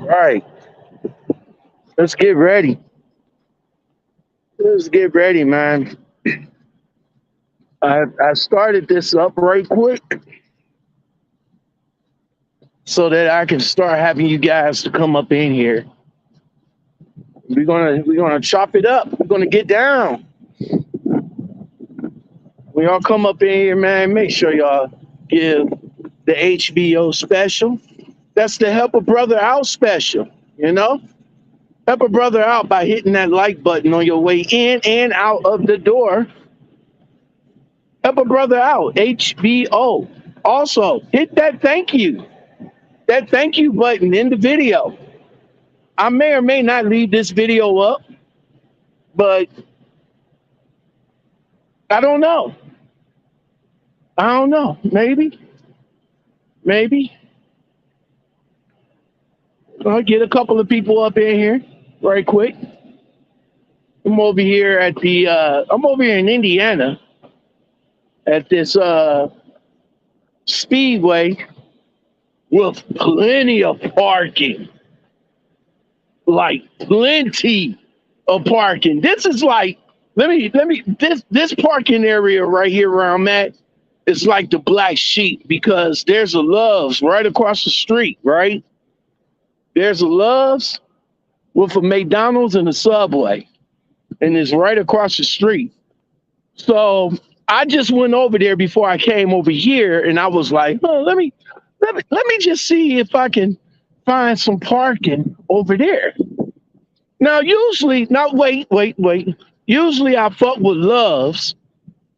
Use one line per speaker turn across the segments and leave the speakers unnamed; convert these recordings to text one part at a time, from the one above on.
Right. Let's get ready. Let's get ready, man. I started this up right quick so that I can start having you guys to come up in here. We're gonna chop it up. We're gonna get down. When y'all come up in here, man, make sure y'all give the HBO special. That's the Help a Brother Out special, you know? Help a brother out by hitting that like button on your way in and out of the door. Help a brother out, HBO. Also, hit that thank you button in the video. I may or may not leave this video up, but I don't know. I don't know. Maybe. I'll get a couple of people up in here right quick. I'm over here in Indiana at this speedway with plenty of parking. Like plenty of parking. This is like this parking area right here where I'm at is like the black sheep because there's a Love's right across the street, right? There's a Love's with a McDonald's and a Subway, and it's right across the street. So I just went over there before I came over here, and I was like, oh, let me just see if I can find some parking over there. Now wait. Usually I fuck with Loves,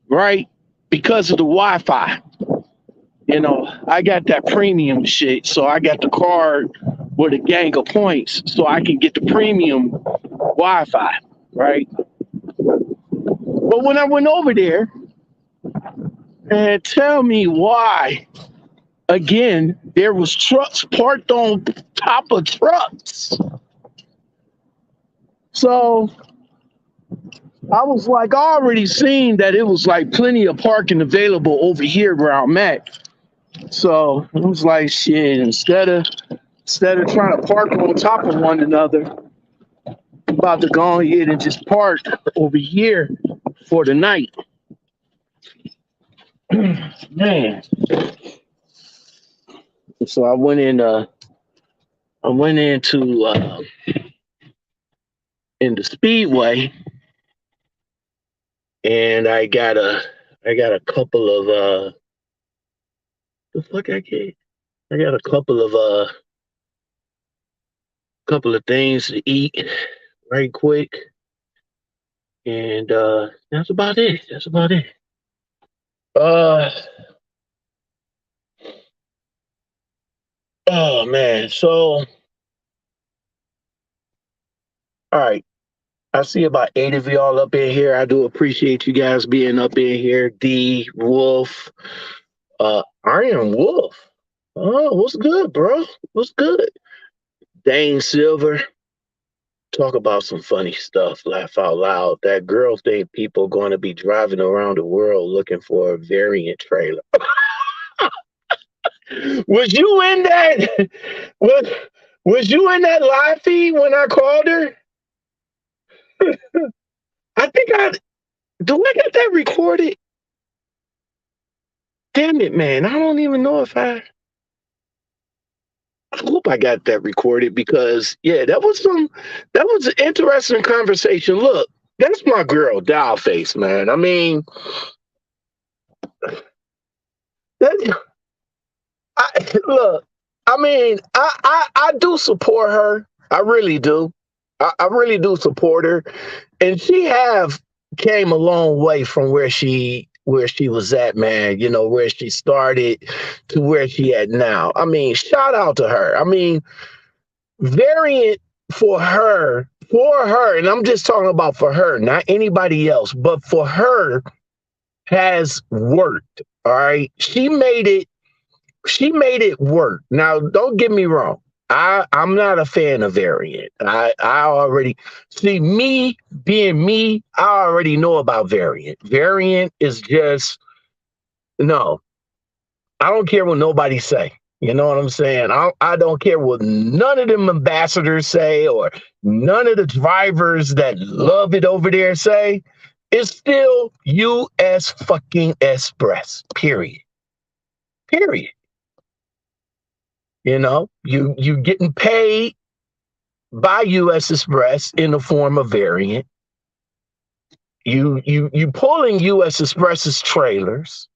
right? Because of the Wi-Fi. You know, I got that premium shit, so I got the card with a gang of points, so I can get the premium Wi-Fi, right? But when I went over there, and tell me why, again, there was trucks parked on top of trucks. So I was like, I already seen that it was like plenty of parking available over here where I'm at. So I was like, shit, instead of trying to park on top of one another, I'm about to go ahead and just park over here for the night. Man. So I went into in the speedway and I got a couple of the fuck I got a couple of things to eat right quick, and that's about it. That's about it. Uh oh man. So all right. I see about 8 of y'all up in here. I do appreciate you guys being up in here. D Wolf, Iron Wolf. Oh, what's good, bro? What's good? Dane Silver. Talk about some funny stuff. Laugh out loud. That girl think people going to be driving around the world looking for a variant trailer. Was you in that? Was, was you in that live feed when I called her? I think I do. I got that recorded. Damn it, man! I don't even know if I hope I got that recorded because yeah, that was an interesting conversation. Look, that's my girl, Dollface, man. I mean, that, look, I mean, I do support her. I really do. I really do support her, and she have came a long way from where she was at, man. You know where she started to where she at now. I mean, shout out to her. I mean, variant for her, and I'm just talking about for her, not anybody else, but for her has worked. All right, she made it work. Now, don't get me wrong. I'm not a fan of variant. I already see me being me. I already know about variant. Variant is just no. I don't care what nobody say.
You know what I'm saying? I don't care what none of them ambassadors say or none of the drivers that love it over there say. It's still US fucking Express. Period. Period. You know, you getting paid by US Express in the form of variant. You pulling US Express's trailers.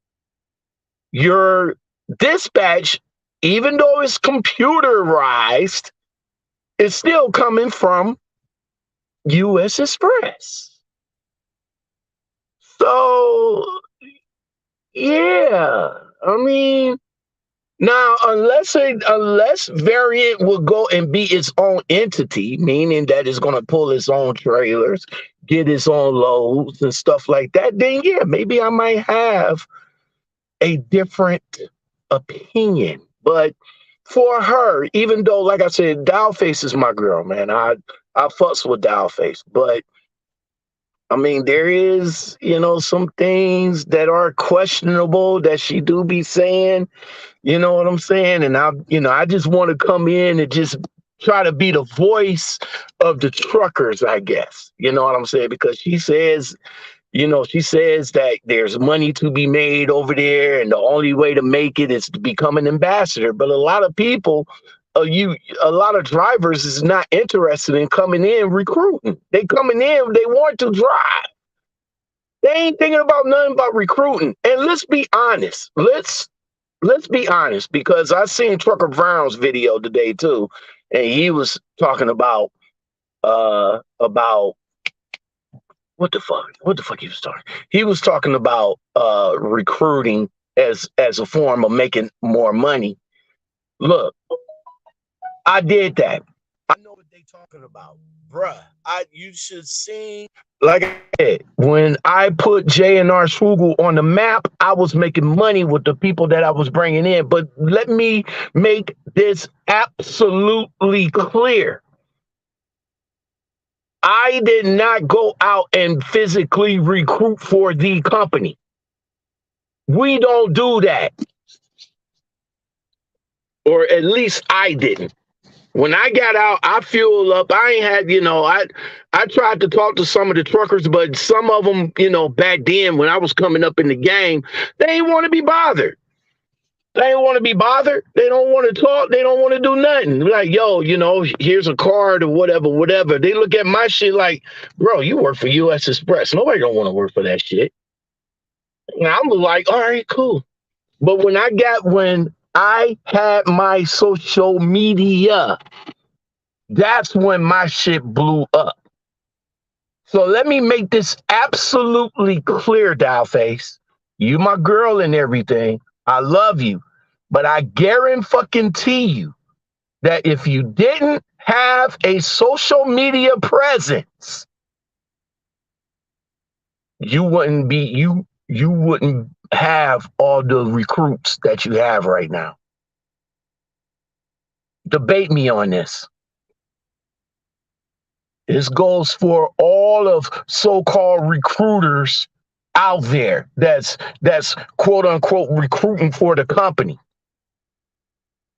Your dispatch, even though it's computerized, is still coming from US Express. So yeah, I mean, now unless Variant will go and be its own entity, meaning that it's going to pull its own trailers, get its own loads and stuff like that, then yeah, maybe I might have a different opinion. But for her, even though, like I said, Dollface is my girl, man. I fuss with Dollface, but I mean, there is, some things that are questionable that she do be saying, you know what I'm saying? And I just want to come in and just try to be the voice of the truckers, I guess. You know what I'm saying? Because she says that there's money to be made over there, and the only way to make it is to become an ambassador. But a lot of people, a lot of drivers is not interested in coming in recruiting. They coming in, they want to drive. They ain't thinking about nothing about recruiting. And let's be honest. Let's be honest, because I seen Trucker Brown's video today too, and he was talking about what the fuck he was talking. He was talking about recruiting as a form of making more money. Look, I did that. I know what they talking about, bruh. You should see. Like I said, when I put J&R Schugel on the map, I was making money with the people that I was bringing in. But let me make this absolutely clear. I did not go out and physically recruit for the company. We don't do that. Or at least I didn't. When I got out, I fueled up. I ain't had, I tried to talk to some of the truckers, but some of them, back then when I was coming up in the game, they ain't want to be bothered. They ain't want to be bothered. They don't want to talk. They don't want to do nothing. Like, yo, here's a card or whatever, whatever. They look at my shit like, bro, you work for US Express. Nobody don't want to work for that shit. And I'm like, all right, cool. But when I had my social media, that's when my shit blew up. So let me make this absolutely clear, Dollface. You my girl and everything. I love you. But I guarantee you that if you didn't have a social media presence, you wouldn't have all the recruits that you have right now. Debate me on this. This goes for all of so-called recruiters out there that's quote unquote recruiting for the company.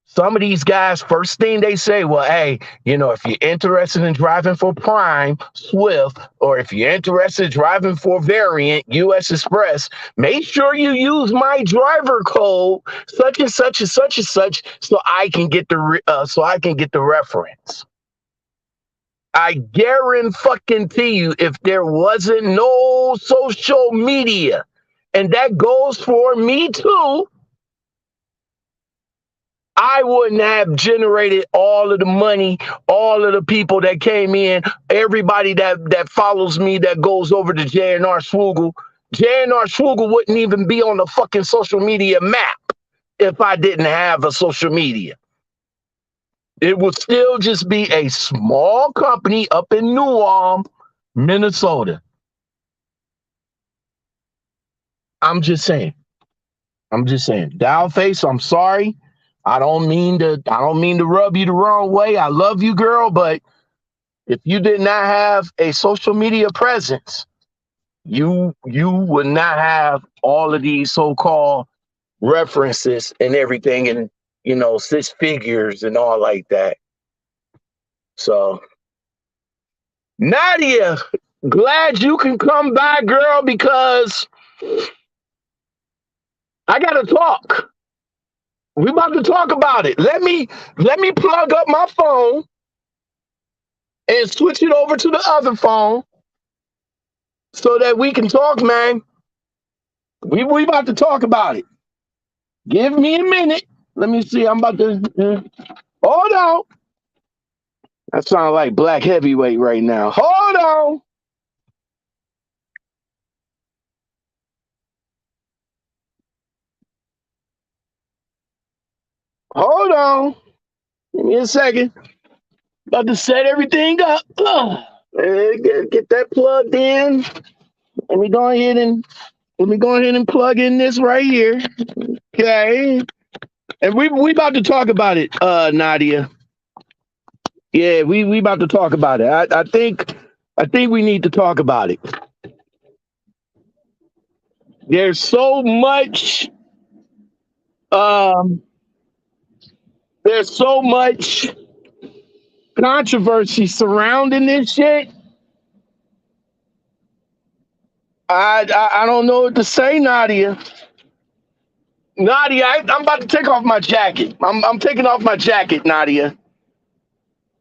Some of these guys, first thing they say, well, hey, if you're interested in driving for Prime, Swift, or if you're interested in driving for Variant, US Express, make sure you use my driver code, such and such and such and such, so I can get the reference. I guarantee you, if there wasn't no social media, and that goes for me too, I wouldn't have generated all of the money, all of the people that came in, everybody that follows me that goes over to J&R Schugel. J&R Schugel wouldn't even be on the fucking social media map if I didn't have a social media. It would still just be a small company up in New Ulm, Minnesota. I'm just saying. Dollface, I'm sorry. I don't mean to rub you the wrong way. I love you, girl, but if you did not have a social media presence, you would not have all of these so-called references and everything. And six figures and all like that. So, Nadia, glad you can come by, girl, because I gotta talk. We about to talk about it. Let me plug up my phone and switch it over to the other phone so that we can talk, man. We about to talk about it. Give me a minute. Let me see. I'm about to hold on. That sounds like black heavyweight right now. Hold on. Hold on. Give me a second. About to set everything up. Get that plugged in. Let me go ahead and plug in this right here. Okay. And we about to talk about it, Nadia. Yeah, we about to talk about it. I think we need to talk about it. There's so much there's so much controversy surrounding this shit. I don't know what to say, Nadia. Nadia, I'm about to take off my jacket. I'm taking off my jacket, Nadia.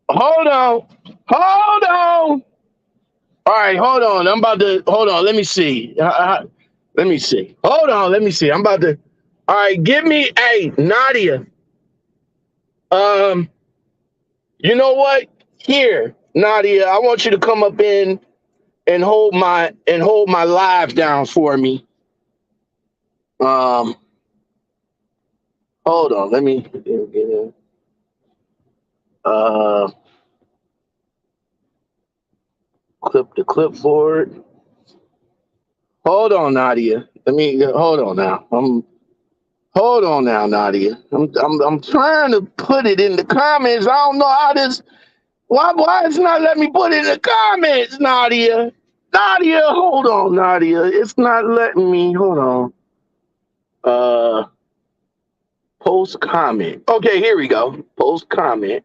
Hold on. Hold on. All right, hold on. Hold on. Let me see. Let me see. Hold on. Let me see. I'm about to. All right, hey, Nadia. You know what? Here, Nadia, I want you to come up in and hold my live down for me. Hold on. Let me get in. Clip the clipboard. Hold on, Nadia. Hold on now. Hold on now, Nadia. I'm trying to put it in the comments. I don't know how this. Why it's not letting me put it in the comments, Nadia? Nadia, hold on, Nadia. It's not letting me. Hold on. Post comment. Okay, here we go. Post comment.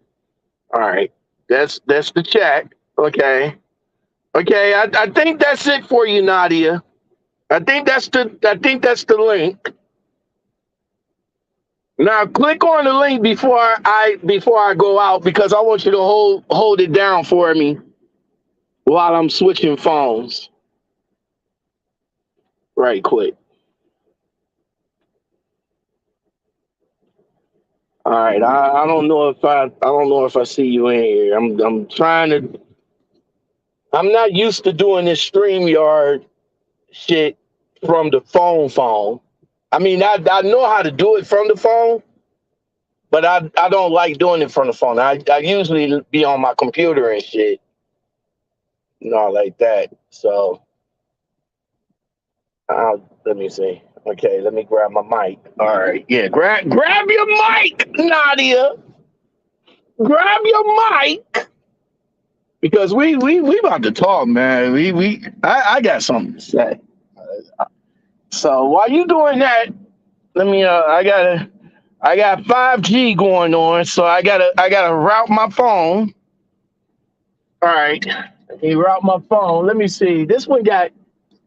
All right. That's the chat. Okay. Okay, I think that's it for you, Nadia. I think that's the link. Now click on the link before I go out, because I want you to hold it down for me while I'm switching phones. Right quick. All right. I don't know if I see you in here. I'm trying to. I'm not used to doing this StreamYard shit from the phone. I mean, I know how to do it from the phone, but I don't like doing it from the phone. I usually be on my computer and shit, like that. So let me see. Okay, let me grab my mic. All right, yeah, grab your mic, Nadia. Grab your mic, because we about to talk, man. I got something to say. So while you doing that, let me. I got 5G going on, so I gotta route my phone. All right, let me route my phone. Let me see. This one got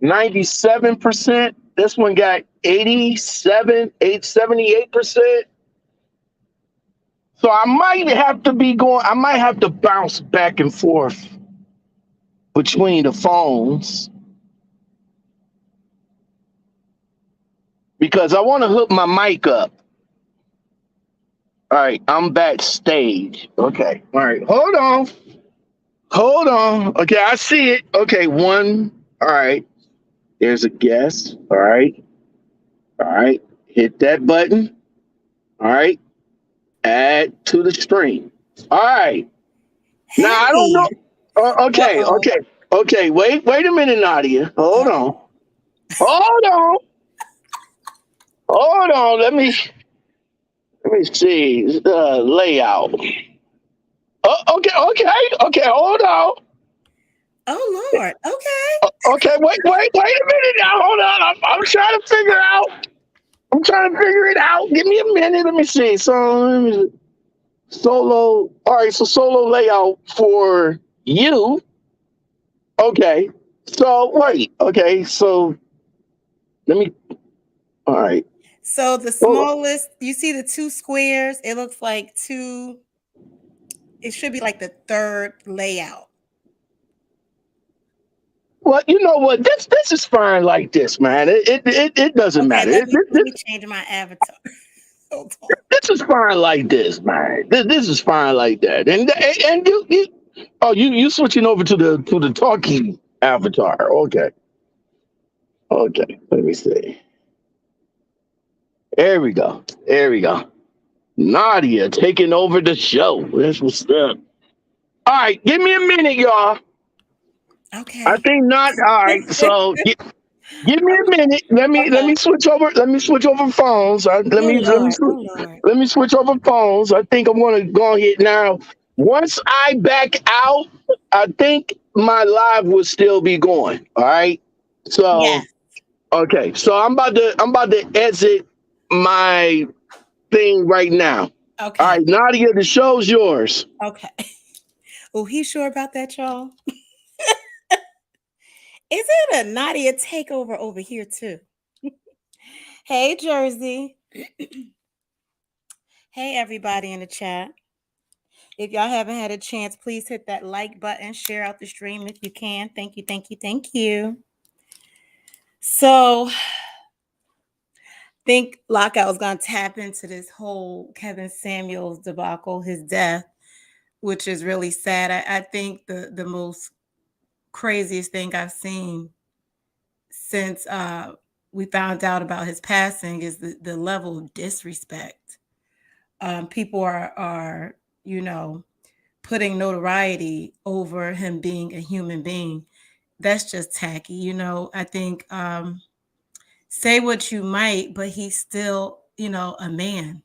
97%. This one got 78%. So I might have to bounce back and forth between the phones, because I want to hook my mic up. All right, I'm backstage. Okay. All right, hold on. Okay, I see it. Okay, one. All right. There's a guest. All right. Hit that button. All right. Add to the stream. All right.
Hey.
Now I don't know. Okay. Wait a minute, Nadia. Hold on. Let me see the layout. Okay. Hold on.
Oh Lord. Okay.
Okay. Wait a minute now. Hold on. I'm trying to figure out.
I'm trying to figure it out. Give me a minute. Let me see. Solo. All right. So solo layout for you. Okay. So wait. Okay. So let me. All right.
So the
Well,
smallest, you see the two squares? It looks like two, it should be like the third layout.
well, you know what? This is fine like this, man. It doesn't
Okay,
matter.
let me change my avatar. Hold on.
This is fine like this, man. This is fine like that. And you switching over to the talking avatar. Okay. Okay. Let me see. There we go. There we go. Nadia taking over the show. That's what's up. All right, give me a minute, y'all. I
Okay.
think not. All right, so give me a minute. Let
Okay.
me switch over. Let me switch over phones.
Oh Lord. Oh Lord.
Let me switch over phones. I think I'm gonna go ahead now. Once I back out, I think my live will still be going. All right. So
Yes.
okay. So I'm about to exit my thing right now. All
Okay.
right, Nadia, the show's yours.
Okay. Oh, he's sure about that, y'all? Is it a Nadia takeover over here too? Hey, Jersey. Hey, everybody in the chat. If y'all haven't had a chance, please hit that like button, share out the stream if you can. Thank you, thank you, thank you. So, think Lockout was going to tap into this whole Kevin Samuels debacle, his death, which is really sad. I think the most craziest thing I've seen since we found out about his passing is the level of disrespect. People are putting notoriety over him being a human being. That's just tacky. I think say what you might, but he's still, a man.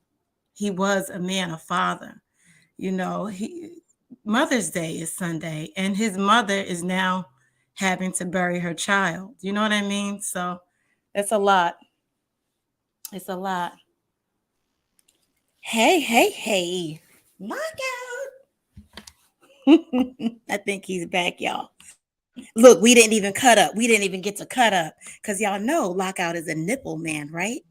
He was a man, a father. Mother's Day is Sunday, and his mother is now having to bury her child. You know what I mean? So it's a lot. It's a lot. Hey, hey, hey. Knockout. I think he's back, y'all. Look, we didn't even cut up. We didn't even get to cut up because y'all know Lockout is a nipple man, right?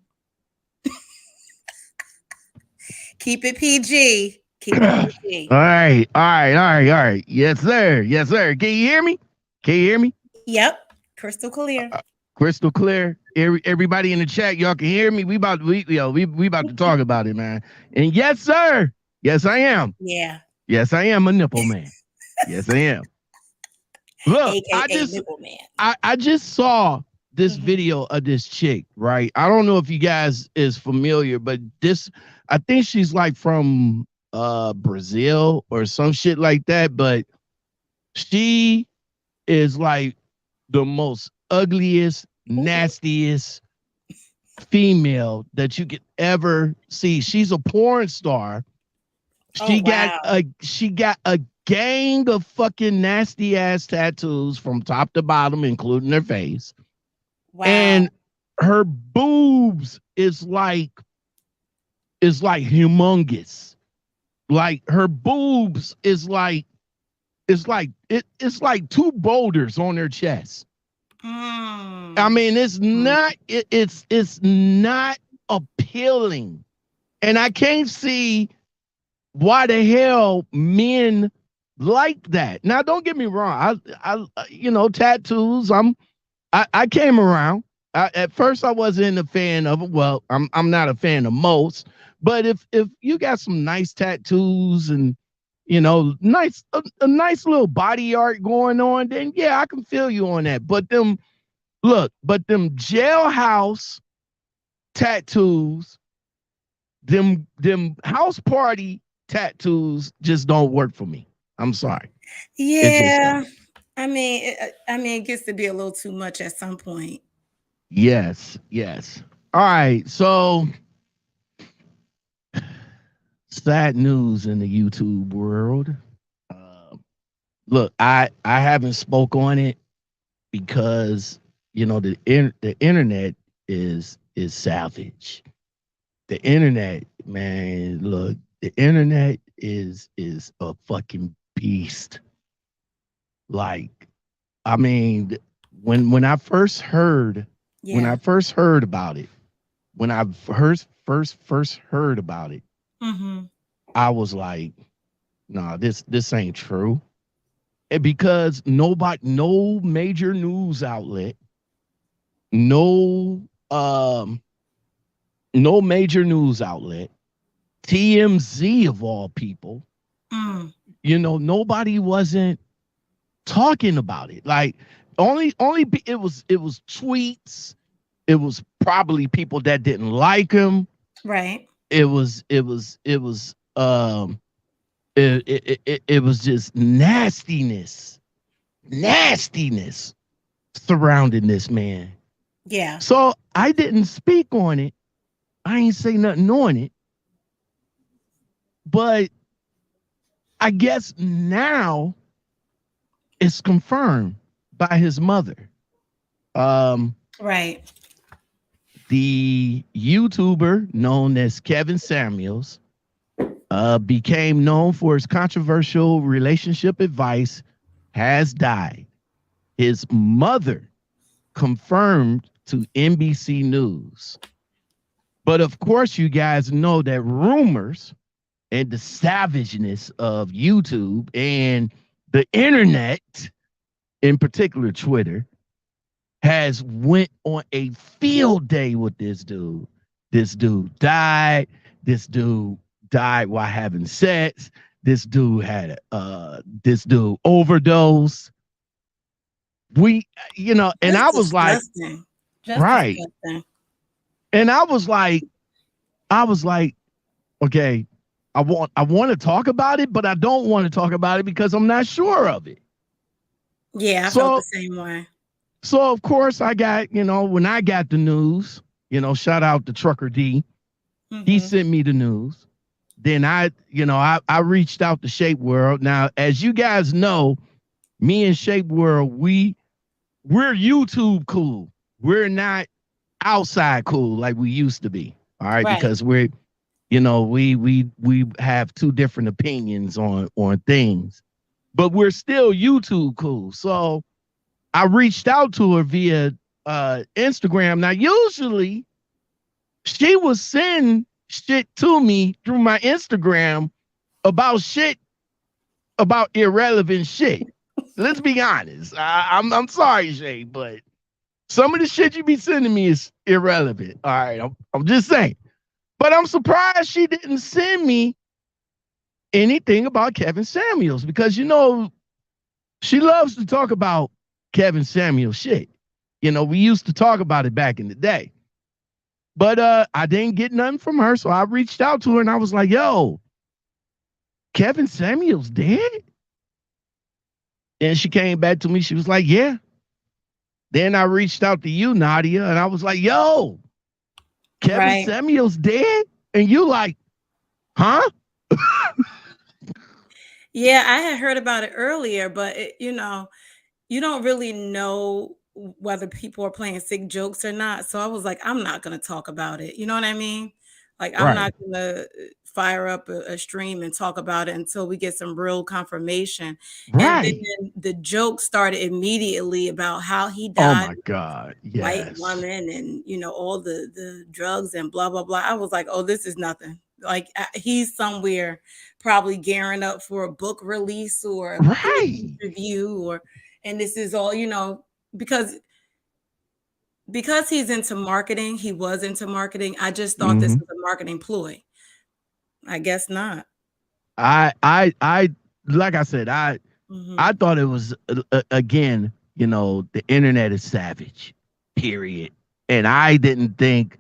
Keep it PG. Keep it
All
PG.
right, all right, all right, all right. Yes, sir. Yes, sir. Can you hear me? Can you hear me?
Yep. Crystal clear.
Crystal clear. Everybody in the chat, y'all can hear me. We about to talk about it, man. And yes, sir. Yes, I am.
Yeah.
Yes, I am a nipple man. Yes, I am. Look,
AKA nipple man.
I just saw this
Mhm.
video of this chick, right? I don't know if you guys is familiar, but I think she's like from Brazil or some shit like that, but she is like the most ugliest, nastiest female that you could ever see. She's a porn star.
Oh, wow.
She got a gang of fucking nasty ass tattoos from top to bottom, including her face.
Wow.
And her boobs is like humongous. Like her boobs is like it's like two boulders on her chest. I mean, it's not it's not appealing. And I can't see why the hell men like that. Now, don't get me wrong. Tattoos. I came around. At first, I wasn't a fan of it. Well, I'm not a fan of most. But if you got some nice tattoos and a nice little body art going on, then yeah, I can feel you on that. But them jailhouse tattoos, them house party tattoos just don't work for me. I'm sorry.
Yeah. I mean, it gets to be a little too much at some point.
Yes. All right. So sad news in the YouTube world. Look, I haven't spoke on it because the internet is
is savage. The internet, man, look, the internet is a fucking beast. Like, I mean, when I first heard when I
Yeah.
first heard about it, when I first heard about it,
Mm-hmm.
I was like, nah, this ain't true. And because no major news outlet, no um no major news outlet, TMZ of all people,
Mm.
nobody wasn't talking about it. Like it was tweets, it was probably people that didn't like him.
Right.
It was just nastiness surrounding this man.
Yeah.
So I didn't speak on it. I ain't say nothing on it. But I guess now it's confirmed by his mother.
Right.
The YouTuber known as Kevin Samuels became known for his controversial relationship advice, has died. His mother confirmed to NBC News. But of course, you guys know that rumors and the savageness of YouTube and the internet, in particular Twitter, has went on a field day with this dude. This dude died. This dude died while having sex. This dude had this dude overdose. And I was like,
disgusting. Just
right.
disgusting.
And I was like, okay, I want to talk about it, but I don't want to talk about it because I'm not sure of it.
Yeah, I felt the same way.
So of course I got, when I got the news, shout out to Trucker D.
Mm-hmm.
He sent me the news. Then I reached out to Shape World. Now, as you guys know, me and Shape World, we're YouTube cool. We're not outside cool like we used to be. All right. Because we have two different opinions on things, but we're still YouTube cool. So I reached out to her via Instagram. Now, usually she would send shit to me through my Instagram about irrelevant shit. Let's be honest. I'm sorry, Shay, but some of the shit you be sending me is irrelevant. All right, I'm just saying. But I'm surprised she didn't send me anything about Kevin Samuels because, she loves to talk about Kevin Samuels shit. We used to talk about it back in the day. But I didn't get nothing from her, so I reached out to her and I was like, yo, Kevin Samuels dead? And she came back to me. She was like, yeah. Then I reached out to you, Nadia, and I was like, yo, Kevin Samuels dead? And you like, huh?
Yeah, I had heard about it earlier, but you don't really know whether people are playing sick jokes or not. So I was like, I'm not going to talk about it. You know what I mean? Like, I'm not going to fire up a stream and talk about it until we get some real confirmation. Right. And then the joke started immediately about how he died.
Oh my God. Yes.
White woman and, all the drugs and blah, blah, blah. I was like, oh, this is nothing. Like he's somewhere probably gearing up for a book release or a review and this is all, because he's into marketing, he was into marketing. I just thought this was a marketing ploy. I guess not.
I like I said, I thought it was again, the internet is savage, period. And I didn't think,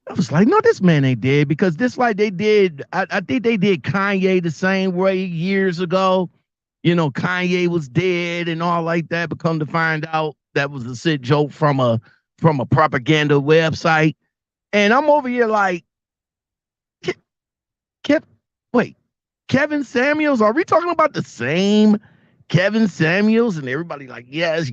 I was like, no, this man ain't dead because this like they did, I think they did Kanye the same way years ago. Kanye was dead and all like that, but come to find out that was a sick joke from a propaganda website. And I'm over here like, Kevin Samuels, are we talking about the same Kevin Samuels? And everybody like, yes.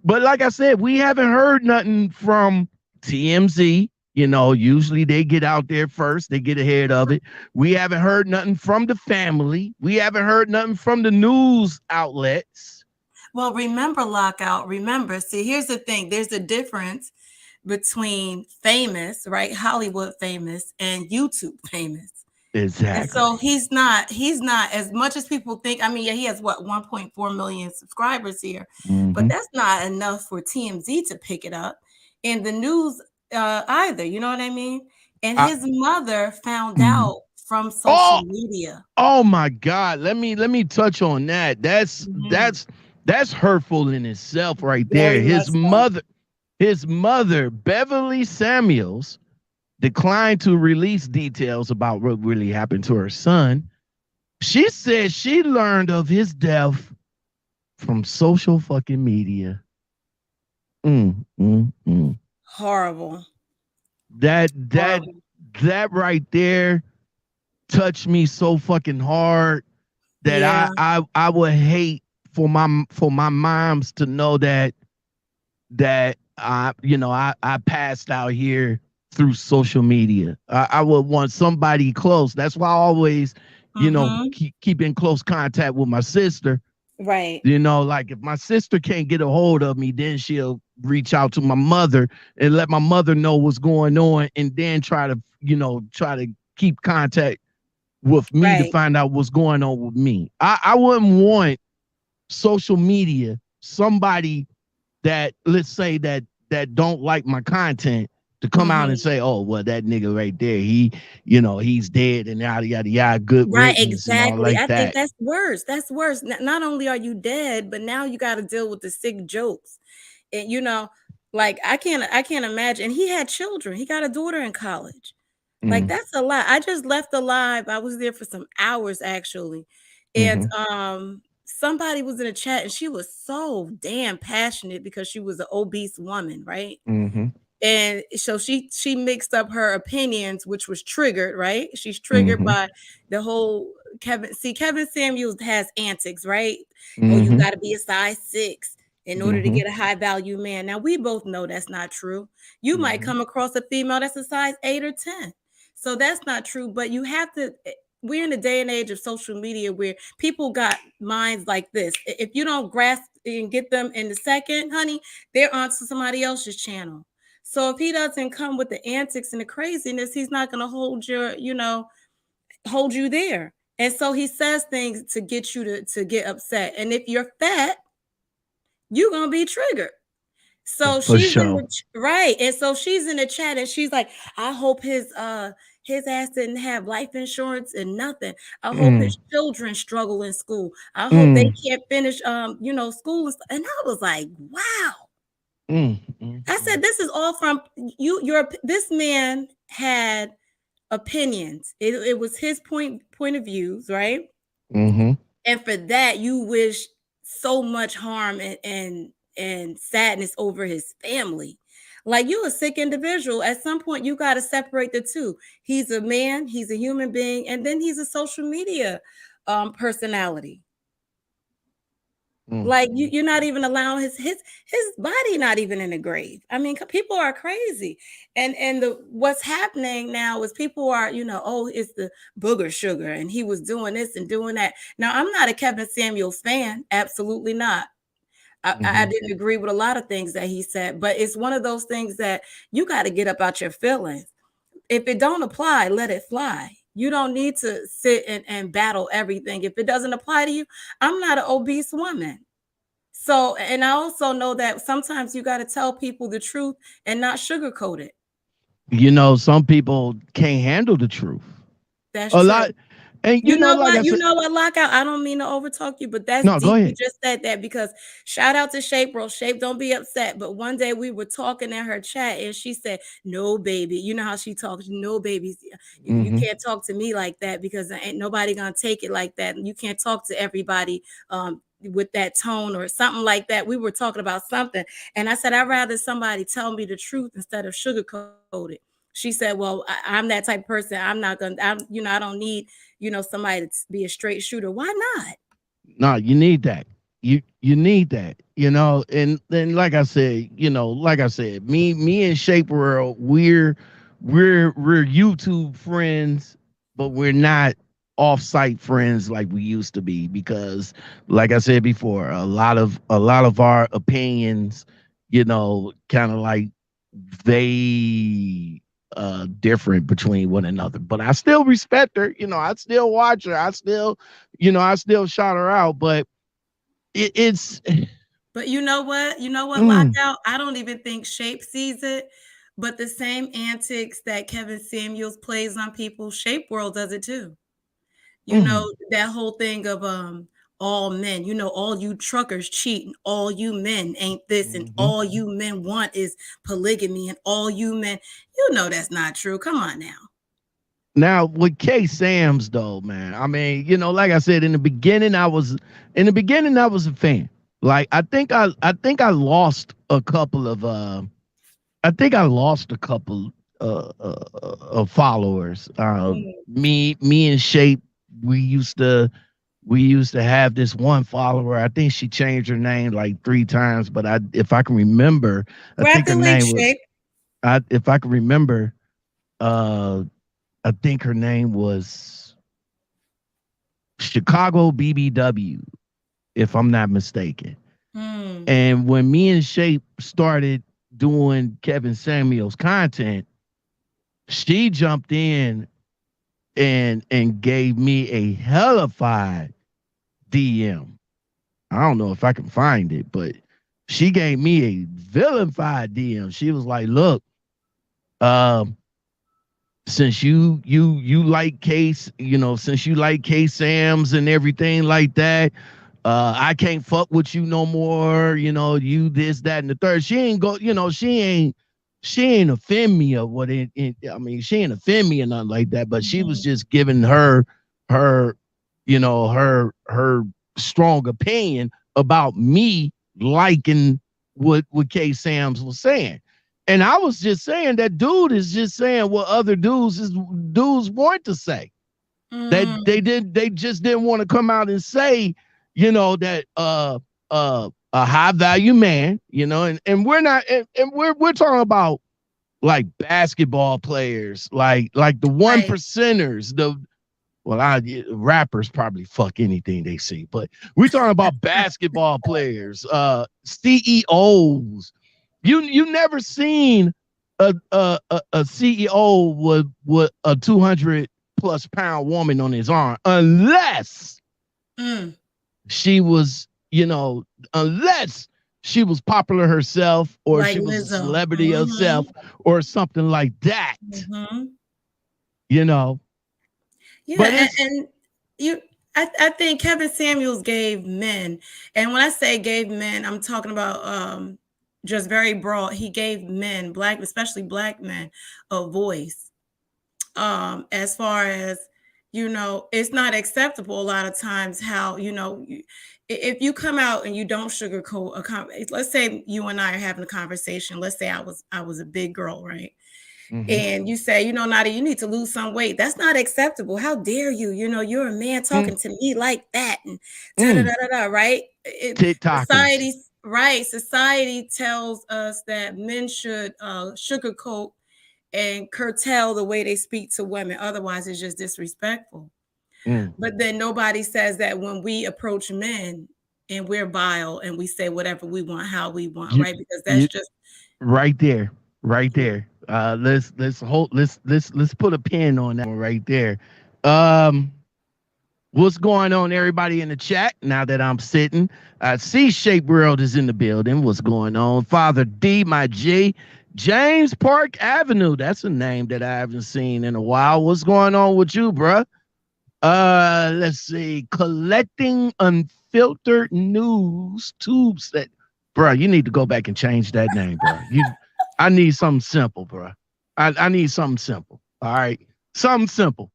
But like I said, we haven't heard nothing from TMZ, you know, usually they get out there first, they get ahead of it. We haven't heard nothing from the family. We haven't heard nothing from the news outlets.
Well, remember, Lockout, remember, see, here's the thing. There's a difference between famous, right? Hollywood famous and YouTube famous.
Exactly.
And so he's not as much as people think. I mean, yeah, he has what 1.4 million subscribers here, but that's not enough for TMZ to pick it up and the news either. You know what I mean? And his mother found out from social media.
Oh my God. Let me touch on that. That's hurtful in itself right there. His mother, Beverly Samuels, declined to release details about what really happened to her son. She said she learned of his death from social fucking media.
Horrible.
That right there touched me so fucking hard that I would hate for my moms to know that I passed out here through social media. I would want somebody close. That's why I always, keep in close contact with my sister.
Right.
You know, like if my sister can't get a hold of me, then she'll reach out to my mother and let my mother know what's going on, and then try to keep contact with me to find out what's going on with me. I wouldn't want social media, somebody that, let's say that don't like my content, to come out and say, oh, well, that nigga right there, he's dead and yada, yada, yada, good.
Right, exactly. I think that's worse. That's worse. Not only are you dead, but now you got to deal with the sick jokes. And, like I can't imagine. And he had children. He got a daughter in college. Like, that's a lot. I just left the live. I was there for some hours, actually. And somebody was in a chat and she was so damn passionate because she was an obese woman, right? And so she mixed up her opinions, which was triggered, right? She's triggered by the whole Kevin Samuels has antics, right? Oh, you got to be a size 6 in order to get a high value man. Now, we both know that's not true. You might come across a female that's a size 8 or 10. So that's not true, but you have to. We're in a day and age of social media where people got minds like this. If you don't grasp and get them in the second, honey, they're onto somebody else's channel. So if he doesn't come with the antics and the craziness, he's not going to hold you there. And so he says things to get you to get upset. And if you're fat, you're going to be triggered. So she's in right. And so she's in the chat and she's like, I hope his ass didn't have life insurance and nothing. I hope his children struggle in school. I hope they can't finish school and stuff. And I was like, wow. I said, this is all from you. This man had opinions. It was his point of views, right? And for that, you wish so much harm and sadness over his family. Like, you're a sick individual. At some point, you got to separate the two. He's a man, he's a human being, and then he's a social media personality. Like, you're not even allowing his body not even in the grave. I mean, people are crazy. And what's happening now is people are, oh, it's the booger sugar and he was doing this and doing that. Now, I'm not a Kevin Samuels fan. Absolutely not. I didn't agree with a lot of things that he said, but it's one of those things that you got to get up out your feelings. If it don't apply, let it fly. You don't need to sit and battle everything. If it doesn't apply to you, I'm not an obese woman. So, and I also know that sometimes you got to tell people the truth and not sugarcoat it.
Some people can't handle the truth.
That's true.
Lot. And
you know what, Lockout, I don't mean to overtalk you, but that's
go ahead.
You just said that because shout out to Shape Bro. Shape, don't be upset. But one day we were talking in her chat and she said, no, baby. You know how she talks. No, babies. You can't talk to me like that because ain't nobody going to take it like that. You can't talk to everybody with that tone or something like that. We were talking about something. And I said, I'd rather somebody tell me the truth instead of sugarcoat it. She said, well, I'm that type of person. I'm not going to, I don't need, somebody to be a straight shooter. Why not?
No, you need that.
you need that, and then like I said, me and Shape World, we're YouTube friends, but we're not off-site friends like we used to be, because like I said before, a lot of our opinions, kind of like they different between one another. But I still respect her, I still watch her, I still shout her out, but it's
But you know what?
mm,
Lockout? I don't even think Shape sees it. But the same antics that Kevin Samuels plays on people, Shape World does it too.
mm,
That whole thing of all men, all you truckers cheat, and all you men ain't this, and
mhm.
all you men want is polygamy, and all you men, that's not true. Come on now.
Now with K Sam's though, man, I mean, like I said, in the beginning I was a fan. Like I think I lost a couple of of followers. Me and Shape, we used to have this one follower. I think she changed her name like 3 times, but if I can remember, I
Grab
think
the
her
link,
name was
Shape.
if I can remember, uh I think her name was Chicago BBW, if I'm not mistaken.
Mm.
And when me and Shape started doing Kevin Samuels content, she jumped in and gave me a hellified DM. I don't know if I can find it, but she gave me a villainified DM. She was like, "Look, um, since you like Case, since you like K Sam's and everything like that, I can't fuck with you no more. You this, that, and the third." She ain't go, she ain't offend me or what I mean, she ain't offend me or nothing like that, but she was
Mhm.
just giving her, her strong opinion about me liking what K Sam's was saying. And I was just saying that dude is just saying what other dudes want to say. That
Mm.
they just didn't want to come out and say, that a high value man, and we're not, and we're talking about like basketball players, like the one
Right.
percenters, rappers probably fuck anything they see, but we're talking about basketball players, CEOs. You never seen a CEO with a 200+ pound woman on his arm, unless
Mm.
she was, unless she was popular herself, or
Like
she was a
Lizzo.
celebrity herself, or something like that,
Mm-hmm.
you know.
Yeah,
But it's
and you I think Kevin Samuels gave men, and when I say gave men, I'm talking about just very broad. He gave men, black, especially black men, a voice. As far as it's not acceptable a lot of times how if you come out and you don't sugarcoat let's say you and I are having a conversation. Let's say I was a big girl, right?
mhm.
And you say, Nadi, you need to lose some weight. That's not acceptable. How dare you? You're a man
Mm,
talking to me like that, and da da
mm.
da da da. Right?
TikTokers.
Society, right? Society tells us that men should sugarcoat and curtail the way they speak to women. Otherwise, it's just disrespectful.
Mm.
But then nobody says that when we approach men and we're vile and we say whatever we want, how we want,
You,
right? Because that's
you,
just
right there, right there. Let's put a pin on that one right there. Um, what's going on, everybody in the chat? Now that I'm sitting, I see Shape World is in the building. What's going on, Father D, my G? James Park Avenue. That's a name that I haven't seen in a while. What's going on with you, bruh? Let's see. Collecting unfiltered news tubes. That, bruh, you need to go back and change that name, bruh. I need something simple, bruh. I need something simple. All right, something simple.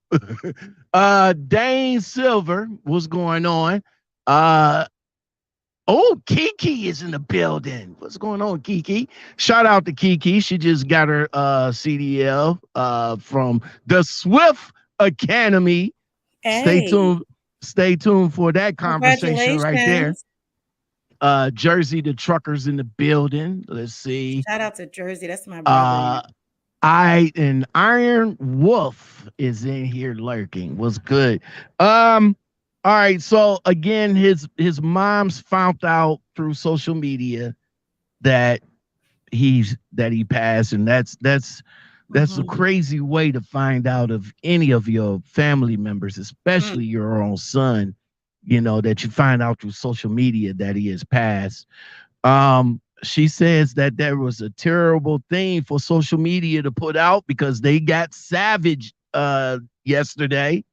Dane Silver, what's going on? Uh, oh, Kiki is in the building. What's going on, Kiki? Shout out to Kiki. She just got her CDL from the Swift Academy. Stay
hey,
tuned. Stay tuned for that conversation right there.
congratulations.
Jersey, the truckers in the building. Let's see.
Shout out to Jersey. That's my brother.
Iron Wolf is in here lurking. What's good? All right. So again, his mom's found out through social media that he passed, and that's a crazy way to find out of any of your family members, especially your own son. You know, that you find out through social media that he has passed. She says that there was a terrible thing for social media to put out because they got savage yesterday.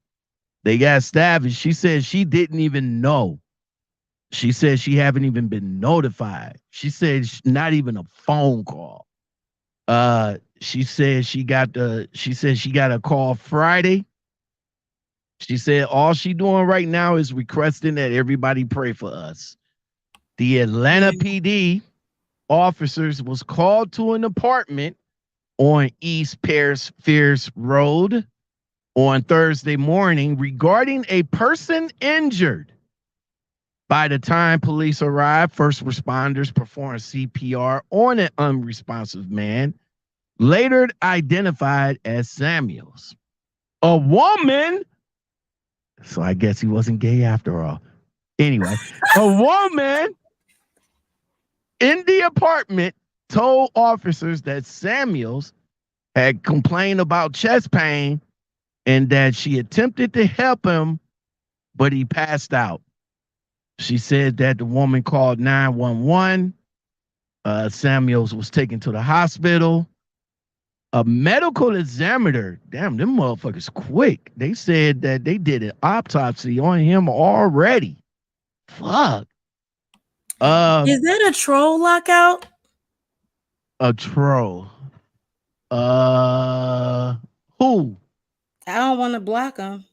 They got savage. She said she didn't even know. She said she haven't even been notified. She said not even a phone call. She said she got a call Friday. She said all she doing right now is requesting that everybody pray for us. The Atlanta PD officers was called to an apartment on East Pierce Road on Thursday morning regarding a person injured. By the time police arrived, first responders performed CPR on an unresponsive man, later identified as Samuels. A woman, so I guess he wasn't gay after all. Anyway, a woman in the apartment told officers that Samuels had complained about chest pain and that she attempted to help him, but he passed out. She said that the woman called 911. Samuels was taken to the hospital. A medical examiner, damn, them motherfuckers quick. They said that they did an autopsy on him already. Fuck.
Is that a troll lockout?
A troll. Who?
I don't want to block him.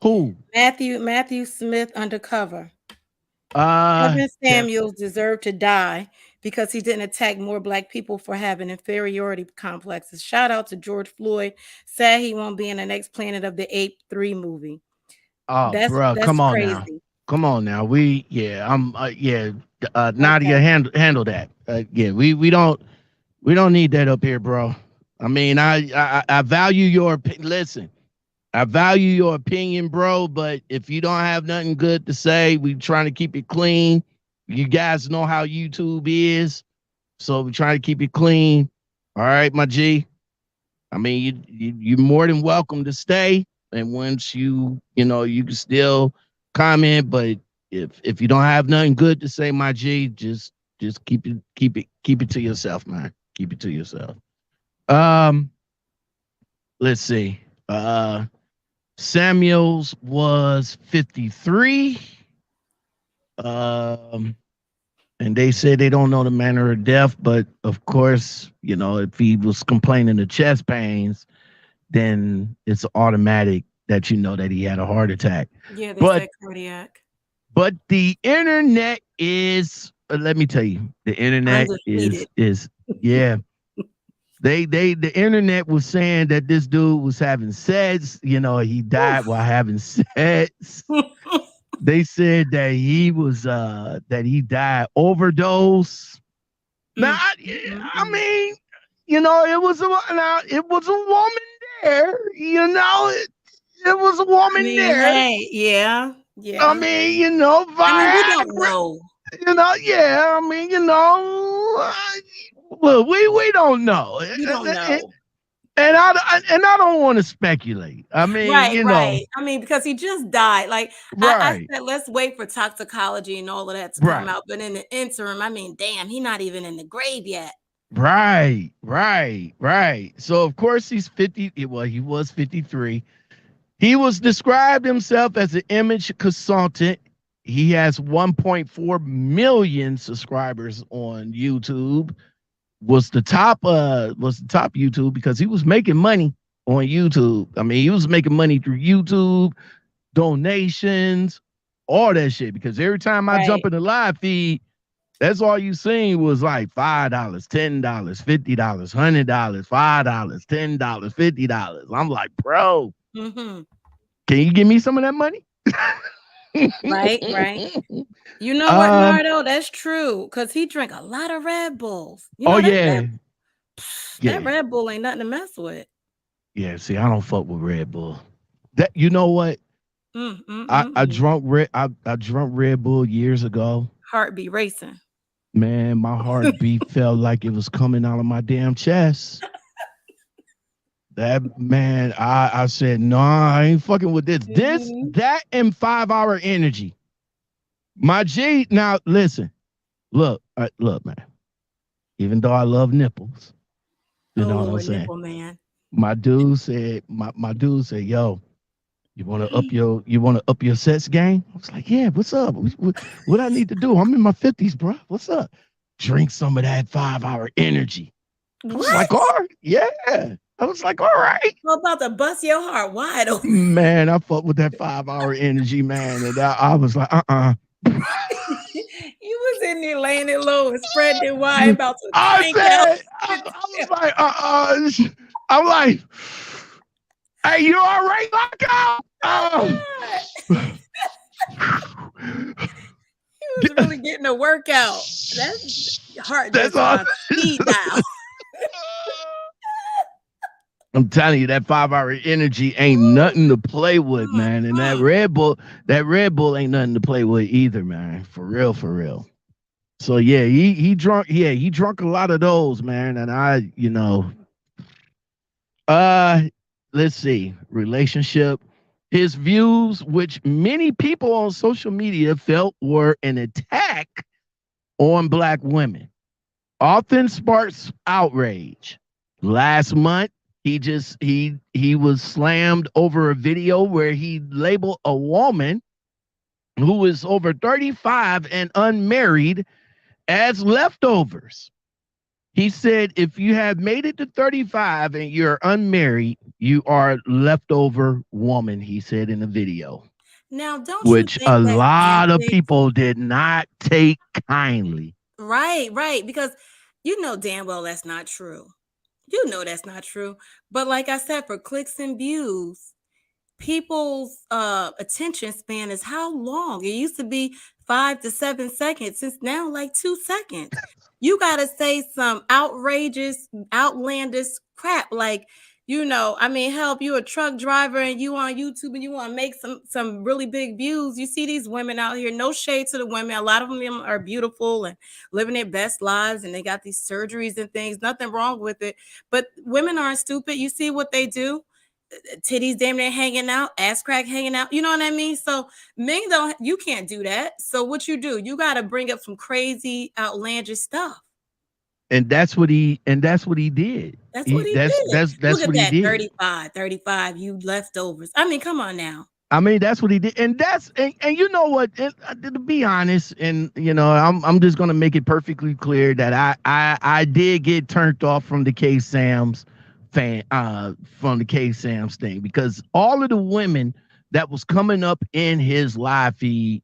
Who?
Matthew Smith undercover. Kevin Samuels deserved to die because he didn't attack more black people for having inferiority complexes. Shout out to George Floyd. Sad he won't be in the next Planet of the Apes 3 movie.
Oh, bro, come on
crazy.
now. Come on now. Nadia, handle that. We don't need that up here, bro. I mean, I value your listen. I value your opinion, bro, but if you don't have nothing good to say, we trying to keep it clean. You guys know how YouTube is, so we trying to keep it clean. All right, my G. I mean, you're more than welcome to stay, and once you can still comment, but if you don't have nothing good to say, my G, just keep it to yourself, man. Keep it to yourself. Let's see. Samuels was 53. And they said they don't know the manner of death, but of course, if he was complaining of chest pains, then it's automatic that that he had a heart attack.
Yeah, they said cardiac.
But the internet is, let me tell you, the internet is yeah. The internet was saying that this dude was having sex. He died while having sex. They said that he died overdose. Now, I mean, it was a woman there. It was a woman there.
Hey, yeah.
I mean, Viagra.
I mean, we don't know.
Well, we don't know.
We don't know.
And I don't want to speculate. I mean,
right. I mean, because he just died. Like
right.
I said, let's wait for toxicology and all of that to come out. But in the interim, I mean, damn, he's not even in the grave yet.
Right. So of course he's 50. Well, he was 53. He was described himself as an image consultant. He has 1.4 million subscribers on YouTube. Was the top YouTube because he was making money on YouTube. I mean, he was making money through YouTube, donations, all that shit. Because every time I jump in the live feed, that's all you seen was like $5, $10, $50, $100, $5, $10, $50. I'm like, bro, can you give me some of that money?
Right. You know what,
Uh
Nardo? That's true. Cause he drank a lot of Red Bulls. You
oh
know
yeah.
that
Yeah.
Red Bull ain't nothing to mess with.
Yeah. See, I don't fuck with Red Bull. That you know what?
Mm, mm,
I,
mm,
I
mm.
drunk Red I drunk Red Bull years ago.
Heart be racing.
Man, my heartbeat felt like it was coming out of my damn chest. That man, I said, no, I ain't fucking with this.
Mhm.
That and 5 hour energy. My G, now listen, look, man. Even though I love nipples, you
Oh
know what I'm
Lord,
saying?
nipple man.
My dude said, my dude said, yo, you wanna up your sex game? I was like, yeah, what's up? What I need to do? I'm in my 50s, bro. What's up? Drink some of that 5 hour energy. I was
What?
like, all right, yeah. I was like, all right.
I'm about to bust your heart wide open.
Man, I fucked with that 5 hour energy, man. And I was like,
You was in there laying it low and spreading it wide, about to
I
crank out.
said, I was like, I'm like, hey, you all right, Lockout?
He was really getting a workout. That's heart
That's
just
all.
about to speed dial.
I'm telling you, that 5 hour energy ain't nothing to play with, man. And that Red Bull ain't nothing to play with either, man. For real, for real. So yeah, he drunk a lot of those, man. And I, let's see, relationship. His views, which many people on social media felt were an attack on Black women, often sparks outrage. Last month, he was slammed over a video where he labeled a woman who is over 35 and unmarried as leftovers. He said, if you have made it to 35 and you're unmarried, you are leftover woman, he said in the video.
Now, don't you
Which
think
a
that
lot of
antics?
people did not take kindly.
Right. Because you know damn well that's not true. You know that's not true. But like I said, for clicks and views, people's attention span is how long? It used to be 5 to 7 seconds. It's now like 2 seconds. You got to say some outrageous, outlandish crap like, I mean, help you a truck driver and you on YouTube and you want to make some really big views. You see these women out here, no shade to the women. A lot of them are beautiful and living their best lives and they got these surgeries and things. Nothing wrong with it. But women aren't stupid. You see what they do? Titties damn near hanging out, ass crack hanging out. You know what I mean? So men you can't do that. So what you do? You got to bring up some crazy, outlandish stuff.
And that's what he did.
That's what he did.
That's
Look at
what he
that,
did.
35, you leftovers. I mean, come on now.
I mean, that's what he did. And and you know what? To be honest, and I'm just gonna make it perfectly clear that I did get turned off from the K Sam's from the K Sam's thing, because all of the women that was coming up in his live feed,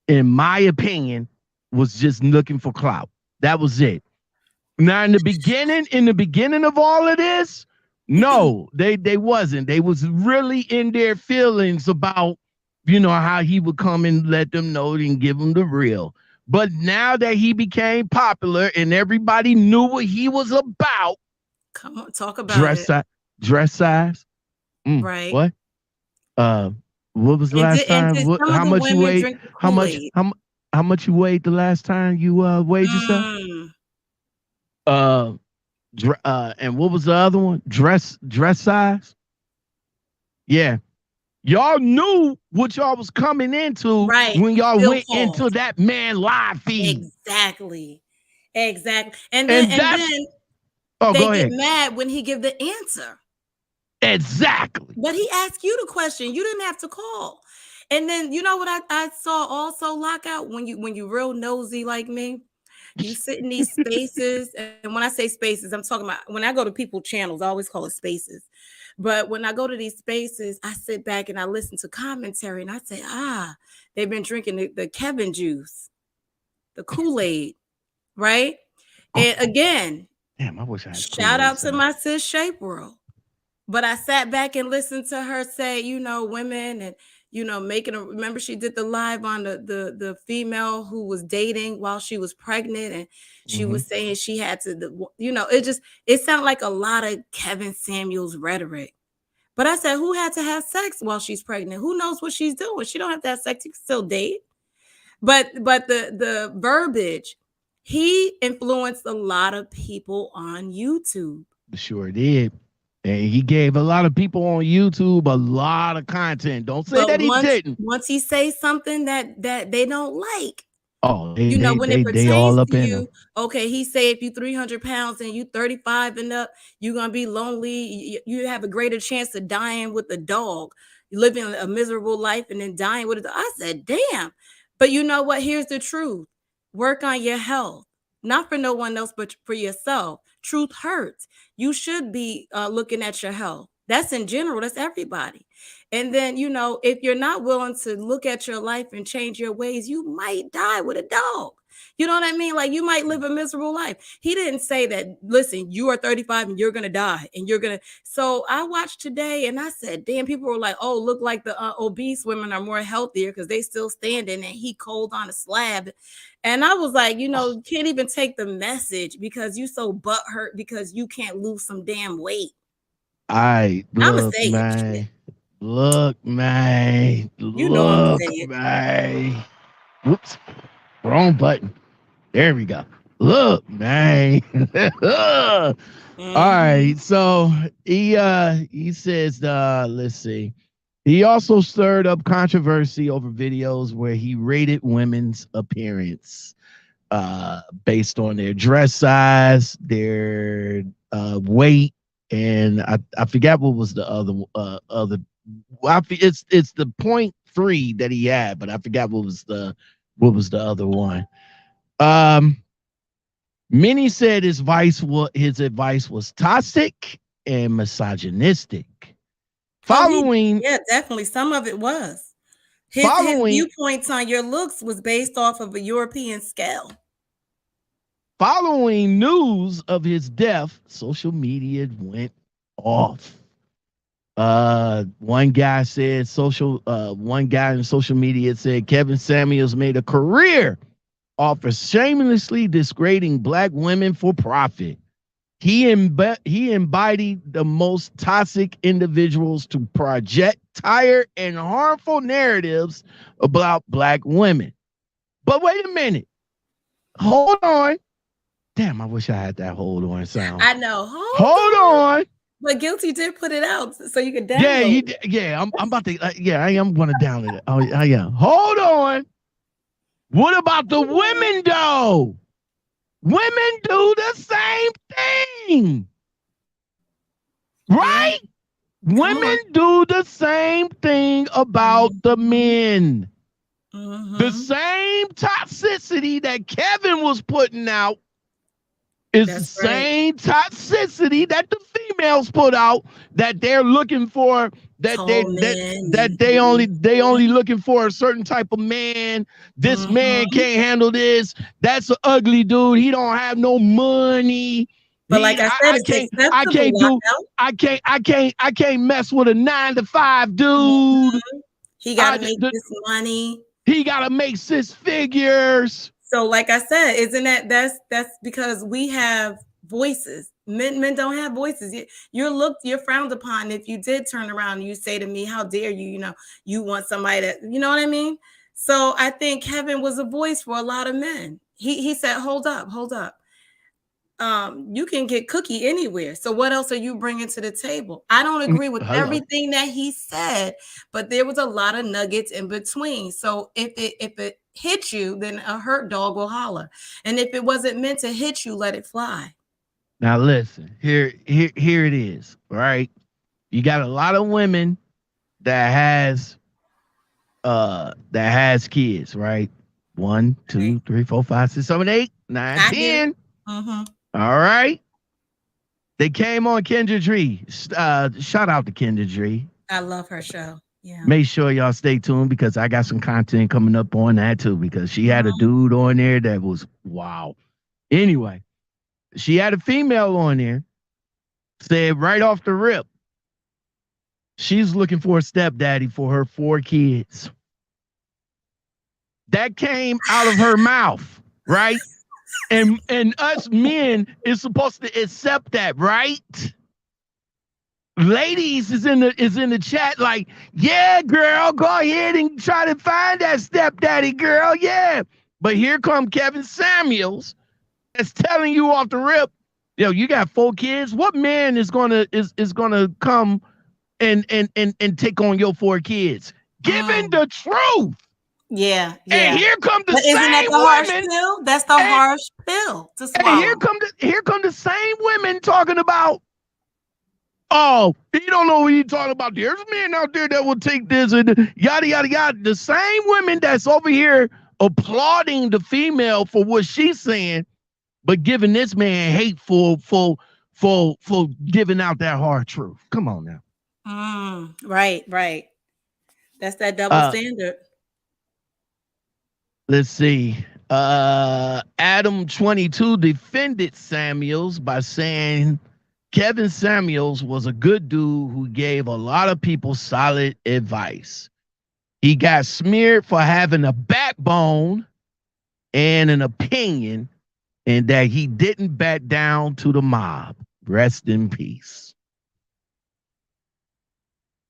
in my opinion, was just looking for clout. That was it. Now, in the beginning of all of this, no, they wasn't. They was really in their feelings about, how he would come and let them know and give them the real. But now that he became popular and everybody knew what he was about,
come on, talk about
dress size.
Right.
What? What was the last time? How much you weighed? How much you weighed the last time you weighed yourself? And what was the other one? Dress size. Yeah, y'all knew what y'all was coming into when y'all went into that man live feed.
Exactly. And then they get mad when he give the answer.
Exactly.
But he asked you the question. You didn't have to call. And then you know what I saw also, Lockout, when you real nosy like me. You sit in these spaces, and when I say spaces, I'm talking about when I go to people's channels, I always call it spaces. But when I go to these spaces, I sit back and I listen to commentary, and I say, they've been drinking the Kevin juice, the Kool-Aid, right? And again,
damn, I wish I had
shout out to my sis Shape World. But I sat back and listened to her say, women and you know, remember she did the live on the female who was dating while she was pregnant, and she was saying she had to, you know, it sounded like a lot of Kevin Samuels rhetoric. But I said, who had to have sex while she's pregnant? Who knows what she's doing? She don't have to have sex. You can still date. But the verbiage, he influenced a lot of people on YouTube.
Sure did. And he gave a lot of people on YouTube a lot of content. Don't say that he didn't.
Once he says something that they don't like,
oh,
when it pertains
all up
to
in
you,
them.
okay, he say if you 300 pounds and you 35 and up, you're gonna be lonely. You have a greater chance of dying with a dog. You're living a miserable life and then dying with a dog. I said, damn. But you know what? Here's the truth. Work on your health, not for no one else, but for yourself. Truth hurts. You should be looking at your health. That's in general. That's everybody. And then, you know, if you're not willing to look at your life and change your ways, you might die with a dog. You know what I mean? Like, you might live a miserable life. He didn't say that, listen, you are 35 and you're going to die and you're going to. So I watched today and I said, damn, people were like, oh, look like the obese women are more healthier because they still standing and he cold on a slab. And I was like, you know, you can't even take the message because you so butthurt because you can't lose some damn weight.
I'm going to say
it.
Look, man.
You know I'm saying.
Man. Whoops. Wrong button. There we go. Look, man. All right. So he says, let's see. He also stirred up controversy over videos where he rated women's appearance based on their dress size, their weight, and I forgot what was the other it's the 0.3 that he had, but I forgot what was the other one. Many said his advice was toxic and misogynistic.
Yeah, definitely. Some of it was. His viewpoints on your looks was based off of a European scale.
Following news of his death, social media went off. One guy in social media said Kevin Samuels made a career off of shamelessly degrading black women for profit. He embodied the most toxic individuals to project tired and harmful narratives about black women. But wait a minute. Hold on. Damn, I wish I had that hold on sound.
I know.
Hold on.
But Guilty did put it out so you could download.
Yeah, I'm about to. I am going to download it. Oh, yeah. Hold on. What about the women, though? Women do the same thing, right? Women do the same thing about the men. The same toxicity that Kevin was putting out is the same toxicity that the females put out, that they're looking for, that they only looking for a certain type of man. This man can't handle this. That's an ugly dude. He don't have no money.
But like I said,
I can't mess with a 9-to-5 dude.
He gotta make this money.
He gotta make 6 figures.
So, like I said, isn't that's because we have voices. Men don't have voices. You're frowned upon if you did turn around and you say to me, "How dare you?" You know, you want somebody that, you know what I mean. So I think Kevin was a voice for a lot of men. He said, "Hold up. You can get cookie anywhere. So what else are you bringing to the table?" I don't agree with everything that he said, but there was a lot of nuggets in between. So if it hit you, then a hurt dog will holler. And if it wasn't meant to hit you, let it fly.
Now listen, here it is. All right. You got a lot of women that has kids, right? 1, 2, 3, 4, 5, 6, 7, 8, 9, 10. All right. They came on Kendra Dree. Shout out to Kendra Dree.
I love her show. Yeah.
Make sure y'all stay tuned because I got some content coming up on that too, because she had a dude on there that was wow. Anyway, she had a female on there, said right off the rip, she's looking for a stepdaddy for her 4 kids. That came out of her mouth, right? And us men is supposed to accept that, right? Ladies is in the chat like, yeah, girl, go ahead and try to find that stepdaddy, girl, yeah. But here come Kevin Samuels that's telling you off the rip, yo, you got 4 kids. What man is gonna come and take on your 4 kids? Giving the truth.
Yeah.
And here come the
but
same
isn't that the
women.
harsh pill? That's the harsh pill to swallow.
And here come the same women talking about, oh, you don't know what you're talking about. There's men out there that will take this and yada yada yada. The same women that's over here applauding the female for what she's saying, but giving this man hate for giving out that hard truth. Come on now.
Right. That's that double standard.
Let's see. Adam 22 defended Samuels by saying Kevin Samuels was a good dude who gave a lot of people solid advice. He got smeared for having a backbone and an opinion, and that he didn't back down to the mob. Rest in peace.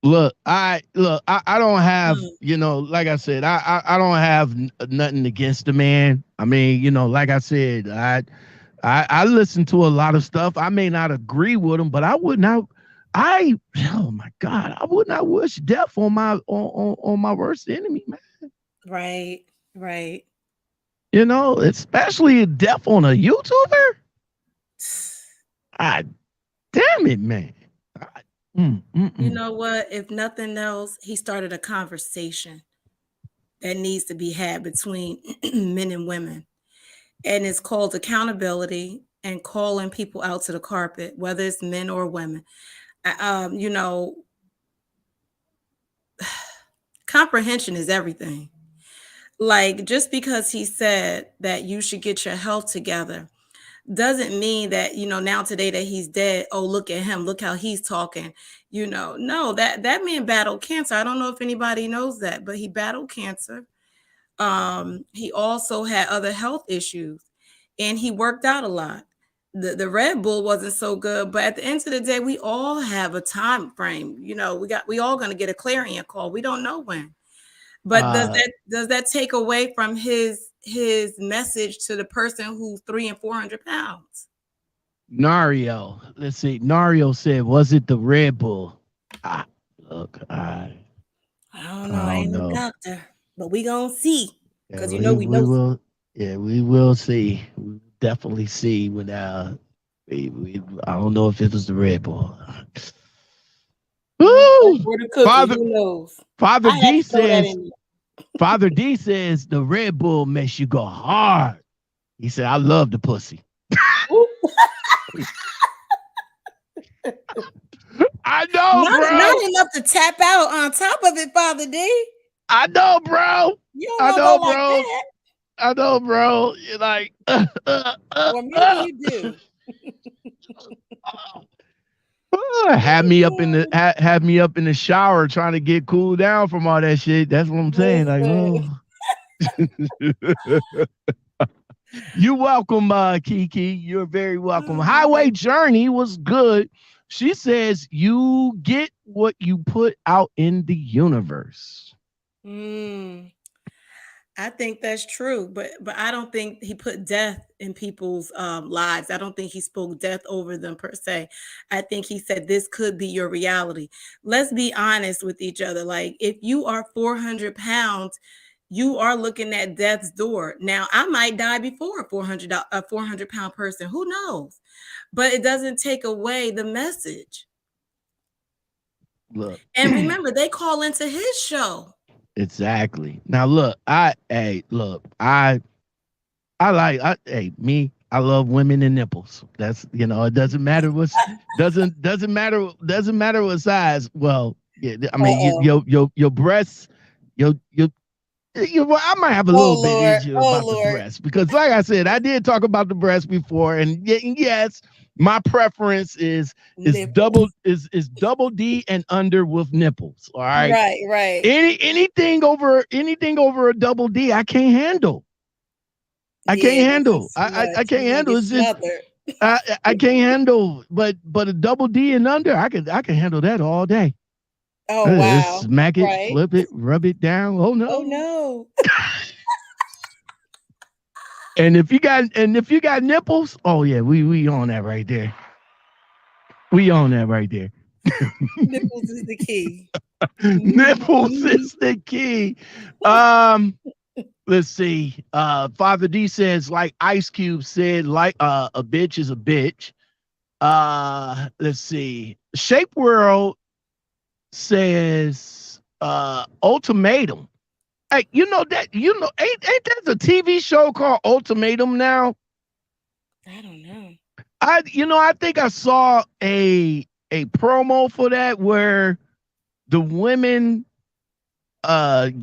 Look, I don't have, like I said, I don't have nothing against the man. I mean, like I said, I listen to a lot of stuff. I may not agree with him, but I would not. Oh my God, I would not wish death on my worst enemy, man.
Right.
Especially death on a YouTuber. Damn it, man.
You know what? If nothing else, he started a conversation that needs to be had between men and women. And it's called accountability and calling people out to the carpet, whether it's men or women. Comprehension is everything. Like, just because he said that you should get your health together doesn't mean that, now today that he's dead, oh, look at him, look how he's talking. No, that man battled cancer. I don't know if anybody knows that, but he battled cancer. He also had other health issues, and he worked out a lot. The Red Bull wasn't so good, but at the end of the day, we all have a time frame. We all going to get a clarion call. We don't know when. But does that take away from his message to the person who's 300 and 400 pounds?
Nario, let's see. Nario said, "Was it the Red Bull?" Look, I
don't know. I ain't no doctor, but we gonna see because
we will. Yeah, we will see. We definitely see when I don't know if it was the Red Bull. Woo! Father,
who knows?
Father D says. Father D says the Red Bull makes you go hard. He said, "I love the pussy." I know, bro.
Not enough to tap out on top of it, Father D.
I know, bro.
I know, bro. Like
I know, bro. You're like,
well, maybe you do.
Have me up in the shower trying to get cooled down from all that shit. That's what I'm saying. You're welcome, Kiki. You're very welcome. Highway Journey was good. She says you get what you put out in the universe.
I think that's true, but I don't think he put death in people's lives. I don't think he spoke death over them per se. I think he said this could be your reality. Let's be honest with each other. Like, if you are 400 pounds, you are looking at death's door. Now, I might die before a 400 pound person. Who knows? But it doesn't take away the message.
Look,
and remember, they call into his show.
Exactly. Now look, I love women and nipples. That's, it doesn't matter what doesn't matter what size. Well, yeah, I mean your breasts, your I might have a
Oh
little bit
Lord.
issue
Oh
about the
Lord.
breast because, like I said, I did talk about the breast before, and yes, my preference is
Nipples.
double D and under with nipples. All right,
Right, right.
anything over a double D, I can't handle. I can't
Yeah,
handle.
that's too
I
much.
can't
You're gonna
handle.
get
It's just
smothered.
I can't handle. But a double D and under, I can handle that all day.
Oh
Just
wow.
smack it,
Right.
flip it, rub it down. Oh
Oh
no.
no.
And if you got nipples, oh yeah, we on that right there. We on that right there.
Nipples is the key.
Nipples is the key. Let's see. Father D says, like Ice Cube said, like a bitch is a bitch. Let's see. Shape World says ultimatum. Hey, ain't that a TV show called Ultimatum now?
I don't know.
I think I saw a promo for that where the women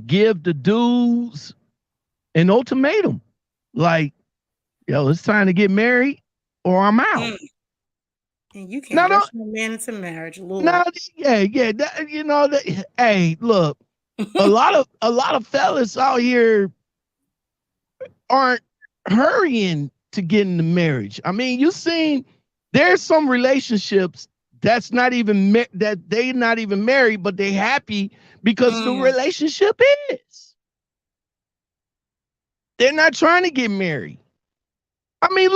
give the dudes an ultimatum. Like, yo, it's time to get married or I'm out.
And you
No,
can't rush no man into marriage, Lord.
no, yeah. Hey, look, a lot of fellas out here aren't hurrying to get into marriage. I mean, you seen there's some relationships that's not even that they not even married, but they happy because the relationship is. They're not trying to get married. I mean,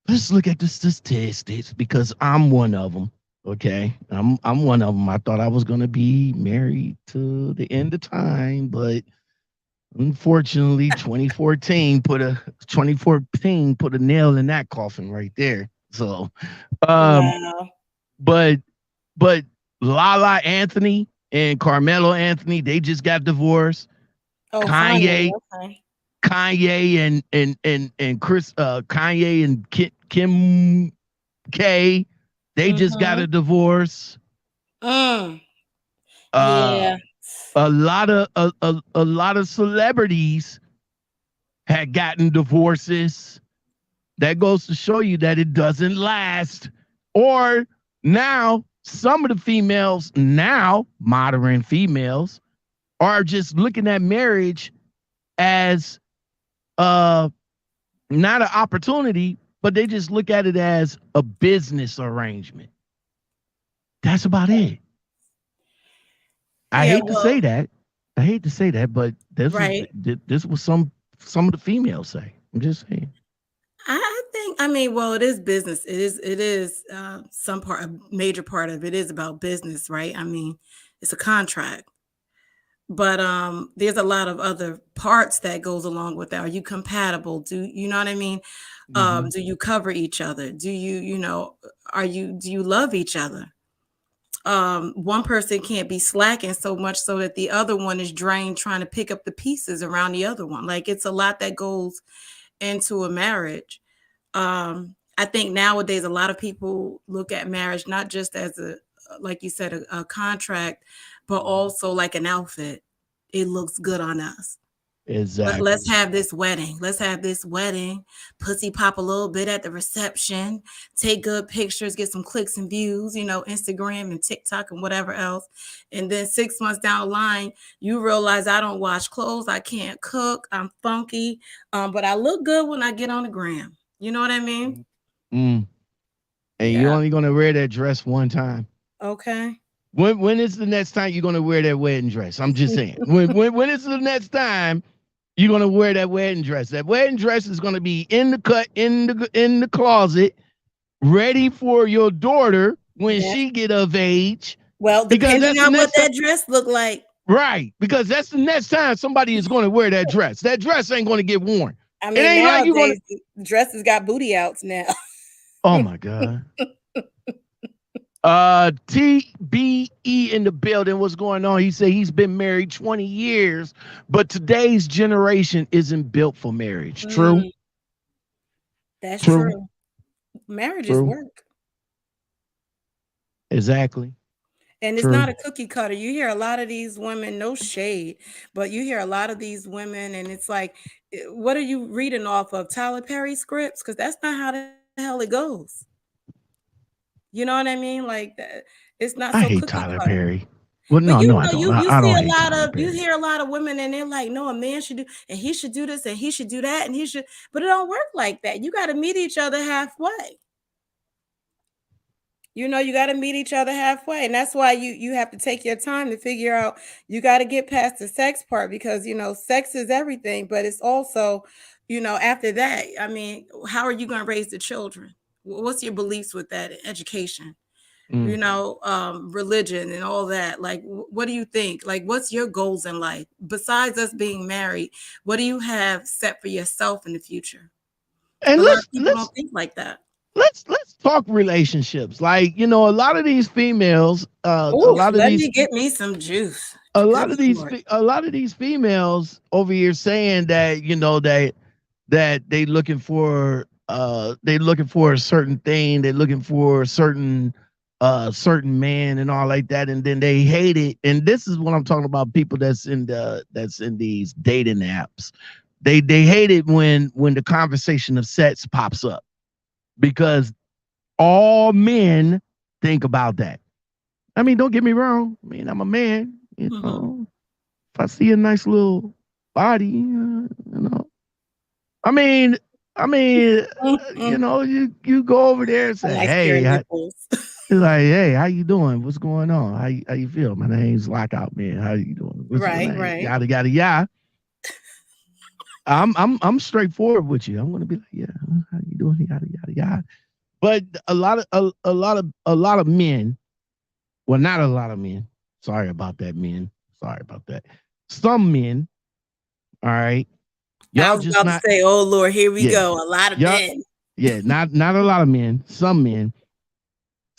let's look at the statistics because I'm one of them. Okay, I'm one of them. I thought I was gonna be married to the end of time, but unfortunately, 2014 put a nail in that coffin right there. So,
Wow.
but Lala Anthony and Carmelo Anthony, they just got divorced.
Oh,
Kanye,
finally. Okay.
Kanye and Chris, Kanye and Kim K, they just got a divorce.
Yeah.
A lot of celebrities had gotten divorces. That goes to show you that it doesn't last. Or now some of the females, now modern females, are just looking at marriage as not an opportunity, but they just look at it as a business arrangement. That's about it. I hate to say that. I hate to say that, but this was some of the females say. I'm just saying.
I think, it is business. It is a major part of it is about business, right? I mean, it's a contract. But there's a lot of other parts that goes along with that. Are you compatible? Do you know what I mean? Do you cover each other? Do you do you love each other? One person can't be slacking so much so that the other one is drained trying to pick up the pieces around the other one. Like, it's a lot that goes into a marriage. I think nowadays a lot of people look at marriage not just as like you said, a contract, but also like an outfit. It looks good on us.
Exactly.
Let's have this wedding. Let's have this wedding. Pussy pop a little bit at the reception. Take good pictures. Get some clicks and views. Instagram and TikTok and whatever else. And then 6 months down the line, you realize I don't wash clothes. I can't cook. I'm funky. But I look good when I get on the gram. You know what I mean?
And you're only gonna wear that dress one time.
Okay.
When is the next time you're gonna wear that wedding dress? I'm just saying. when is the next time you're gonna wear that wedding dress? That wedding dress is gonna be in the closet, ready for your daughter when she get of age.
Well, depending on what that dress look like.
Right, because that's the next time somebody is going to wear that dress. That dress ain't going to get worn.
I mean, nowadays, dresses got booty outs now.
Oh my God. TBE in the building. What's going on? He said he's been married 20 years, but today's generation isn't built for marriage. True?
That's true. Marriage is work.
Exactly.
And it's
True.
not a cookie cutter. You hear a lot of these women, no shade, but you hear a lot of these women, and it's like, what are you reading off of? Tyler Perry scripts? Because that's not how the hell it goes. You know what I mean? Like, it's not
I
so
hate
cookie
Tyler
cutter.
Perry. Well,
But
no,
you
no, I
know,
don't.
you
I
see
don't
a
hate
lot
Tyler
of, you
Perry.
hear a lot of women, and they're like, no, a man should do, and he should do this, and he should do that, and he should. But it don't work like that. You got to meet each other halfway. You know, you got to meet each other halfway, and that's why you have to take your time to figure out. You got to get past the sex part, because sex is everything, but it's also, after that, I mean, how are you going to raise the children? What's your beliefs with that? Education, religion and all that. Like, what do you think? Like, what's your goals in life besides us being married? What do you have set for yourself in the future?
And
A lot
let's
of people
let's
don't think like that.
let's talk relationships. Like, a lot of these females, a
Ooh,
lot of
let
these
me get me some juice.
a
Good
lot of these
Lord.
a lot of these females over here saying that, that they looking for a certain thing, they're looking for a certain man and all like that, and then they hate it. And this is what I'm talking about, people that's in these dating apps. They hate it when the conversation of sex pops up, because all men think about that. I mean, don't get me wrong. I mean, I'm a man.
Mhm.
If I see a nice little body, I mean, you go over there and
I
say,
like your
"Hey,
nipples.
it's like, hey, how you doing? What's going on? How you feel? My name's Lockout Man. How you doing? What's your
Right,
name?
right.
Yada yada yada." I'm straightforward with you. I'm gonna be like, yeah, how you doing? Yada yada yada. But a lot of men, well, not a lot of men. Sorry about that, men. Sorry about that. Some men, all right,
I
y'all
was
just
about to
not,
say, oh Lord, here we
yeah,
go. A lot of
y'all,
men.
yeah, not a lot of men. Some men.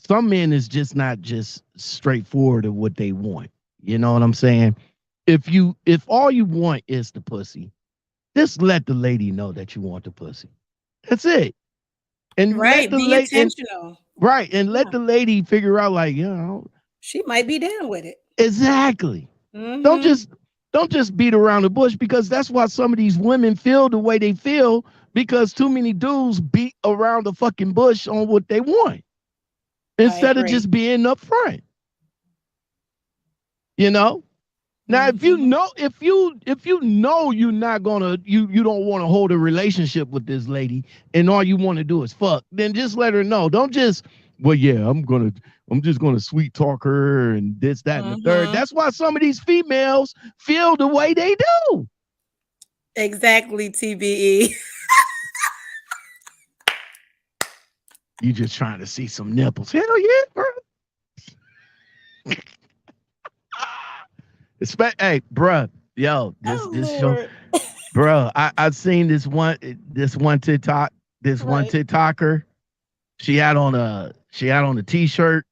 Some men is just not just straightforward of what they want. You know what I'm saying? If all you want is the pussy, just let the lady know that you want the pussy. That's it. And let
Right.
the
Be
lady and
intentional.
right, and let
Yeah.
the lady figure out, like,
She might be down with it.
exactly. Don't
Mm-hmm.
just don't just beat around the bush, because that's why some of these women feel the way they feel, because too many dudes beat around the fucking bush on what they want
I
instead of
agree.
just being upfront. You know? Now,
Mm-hmm.
if you know you're not gonna you don't want to hold a relationship with this lady, and all you want to do is fuck, then just let her know. Don't just, well, yeah, I'm just gonna sweet talk her and this, that, and the third.
Mm-hmm.
That's why some of these females feel the way they do.
Exactly, TBE.
You just trying to see some nipples. Hell yeah, bro. Hey, bruh, yo,
Oh
this show,
Lord.
bro. I've seen this one TikTok, this one
Right.
TikToker. She had on a t-shirt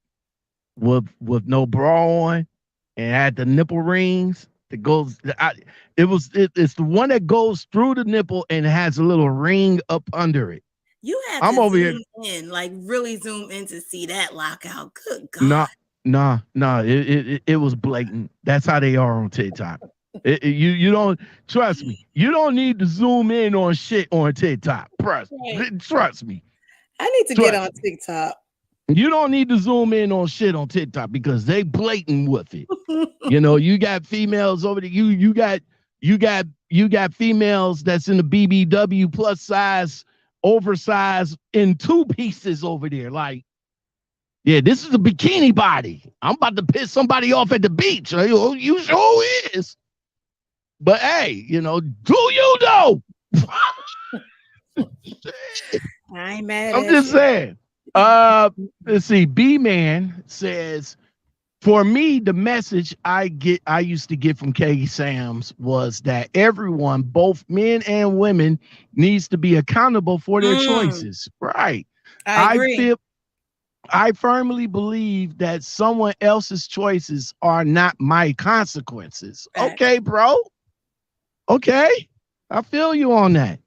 with no bra on, and had the nipple rings that goes. It's the one that goes through the nipple and has a little ring up under it.
You have
I'm
to
over here.
zoom in, like really zoom in to see that lockout. Good
Nah,
God.
nah. It was blatant. That's how they are on TikTok. You don't trust me. You don't need to zoom in on shit on TikTok.
Right.
Trust me.
I need to get on
Trust me.
TikTok.
You don't need to zoom in on shit on TikTok, because they blatant with it. You got females over there. You got females that's in the BBW plus size, oversized in two pieces over there. Like, yeah, this is a bikini body. I'm about to piss somebody off at the beach. You sure is. But hey, do you know?
I ain't mad
I'm
at
just
you.
saying. Let's see. B Man says, for me, the message I used to get from K Sam's was that everyone, both men and women, needs to be accountable for their choices. Right.
I agree.
I firmly believe that someone else's choices are not my consequences.
Facts.
Okay, bro. Okay. I feel you on that.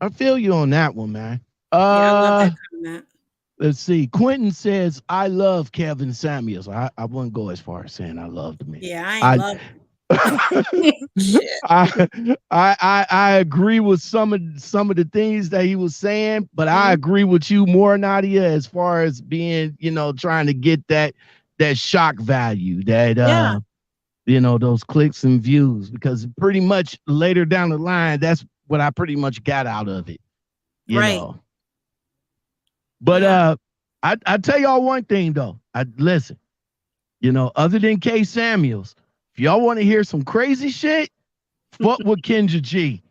I feel you on that one, man.
Yeah, I love that comment.
Let's see. Quentin says, I love Kevin Samuels. I wouldn't go as far as saying I love the man.
Yeah, I ain't love shit.
I agree with some of the things that he was saying, but I
Mhm.
agree with you more, Nadia, as far as being, trying to get that shock value, that
Yeah.
those clicks and views, because pretty much later down the line, that's what I pretty much got out of it,
Right.
But
Yeah.
I tell y'all one thing though. Listen, other than K Samuels, if y'all want to hear some crazy shit, fuck with Kendra G.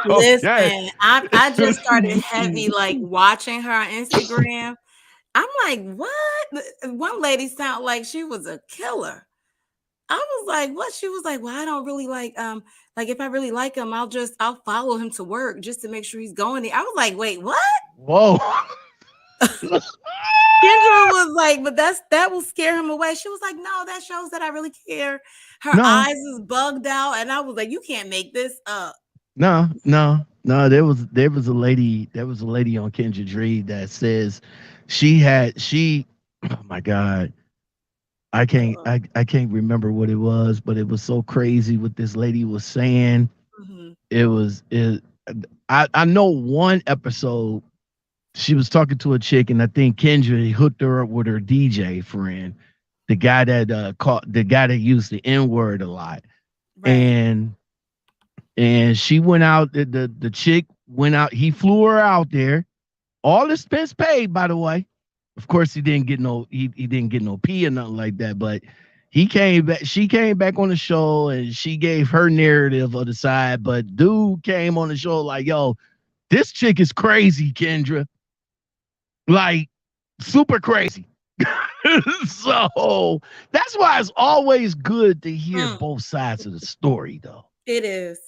Listen,
Okay.
I just started heavy like watching her on Instagram. I'm like, what? One lady sounded like she was a killer. I was like, what? She was like, well, I don't really like if I really like him, I'll follow him to work just to make sure he's going there. I was like, wait, what?
Whoa.
Kendra was like, but that will scare him away. She was like, no, that shows that I really care. Her
No.
eyes is bugged out, and I was like, you can't make this up.
No. There was a lady on Kendra G that says she oh my God. I can't remember what it was, but it was so crazy what this lady was saying.
Mm-hmm.
I know one episode she was talking to a chick, and I think Kendra hooked her up with her DJ friend, the guy that used the N-word a lot.
Right.
And she went out, the chick went out, he flew her out there. All expense paid, by the way. Of course, he didn't get no pee or nothing like that, but she came back on the show and she gave her narrative of the side, but dude came on the show like, yo, this chick is crazy, Kendra. Like, super crazy. So that's why it's always good to hear both sides of the story, though.
It is.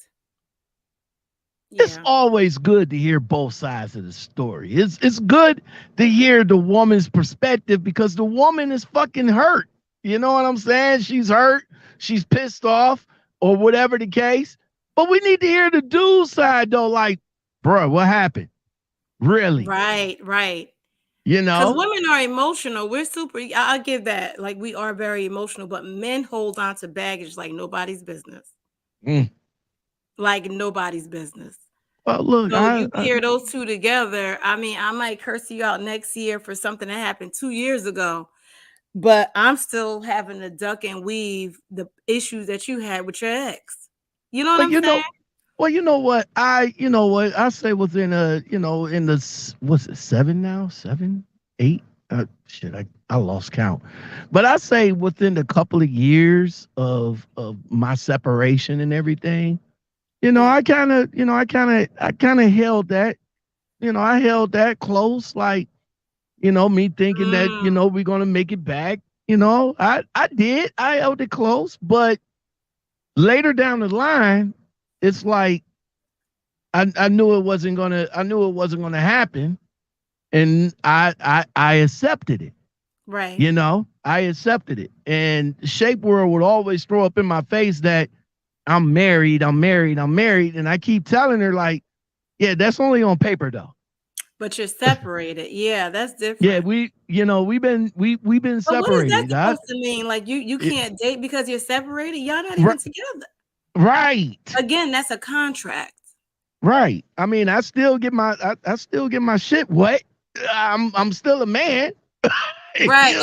It's always good to hear both sides of the story. It's good to hear the woman's perspective because the woman is fucking hurt. You know what I'm saying? She's hurt. She's pissed off or whatever the case. But we need to hear the dude's side though. Like, bro, what happened? Really?
Right.
You know?
Because women are emotional. We're super, I'll give that. Like, we are very emotional, but men hold on to baggage like nobody's business. Like nobody's business.
Well, look,
so you pair those two together. I mean, I might curse you out next year for something that happened 2 years ago, but I'm still having to duck and weave the issues that you had with your ex. You know what I'm saying?
Well, you know what? I say within in the what's it, 7 now? 7, 8? Shit, I lost count. But I say within a couple of years of my separation and everything, I kind of held that, I held that close, like, me thinking that, we're gonna make it back. I held it close, but later down the line, it's like I knew it wasn't gonna happen, and I accepted it.
Right.
I accepted it. And Shape World would always throw up in my face that I'm married, and I keep telling her like, yeah, that's only on paper though.
But you're separated. Yeah, that's different.
Yeah, we've been separated.
What is that supposed to mean? Like you can't date because you're separated? Y'all not even together.
Right.
Again, that's a contract.
Right. I mean, I still get my shit wet. I'm still a man.
Right.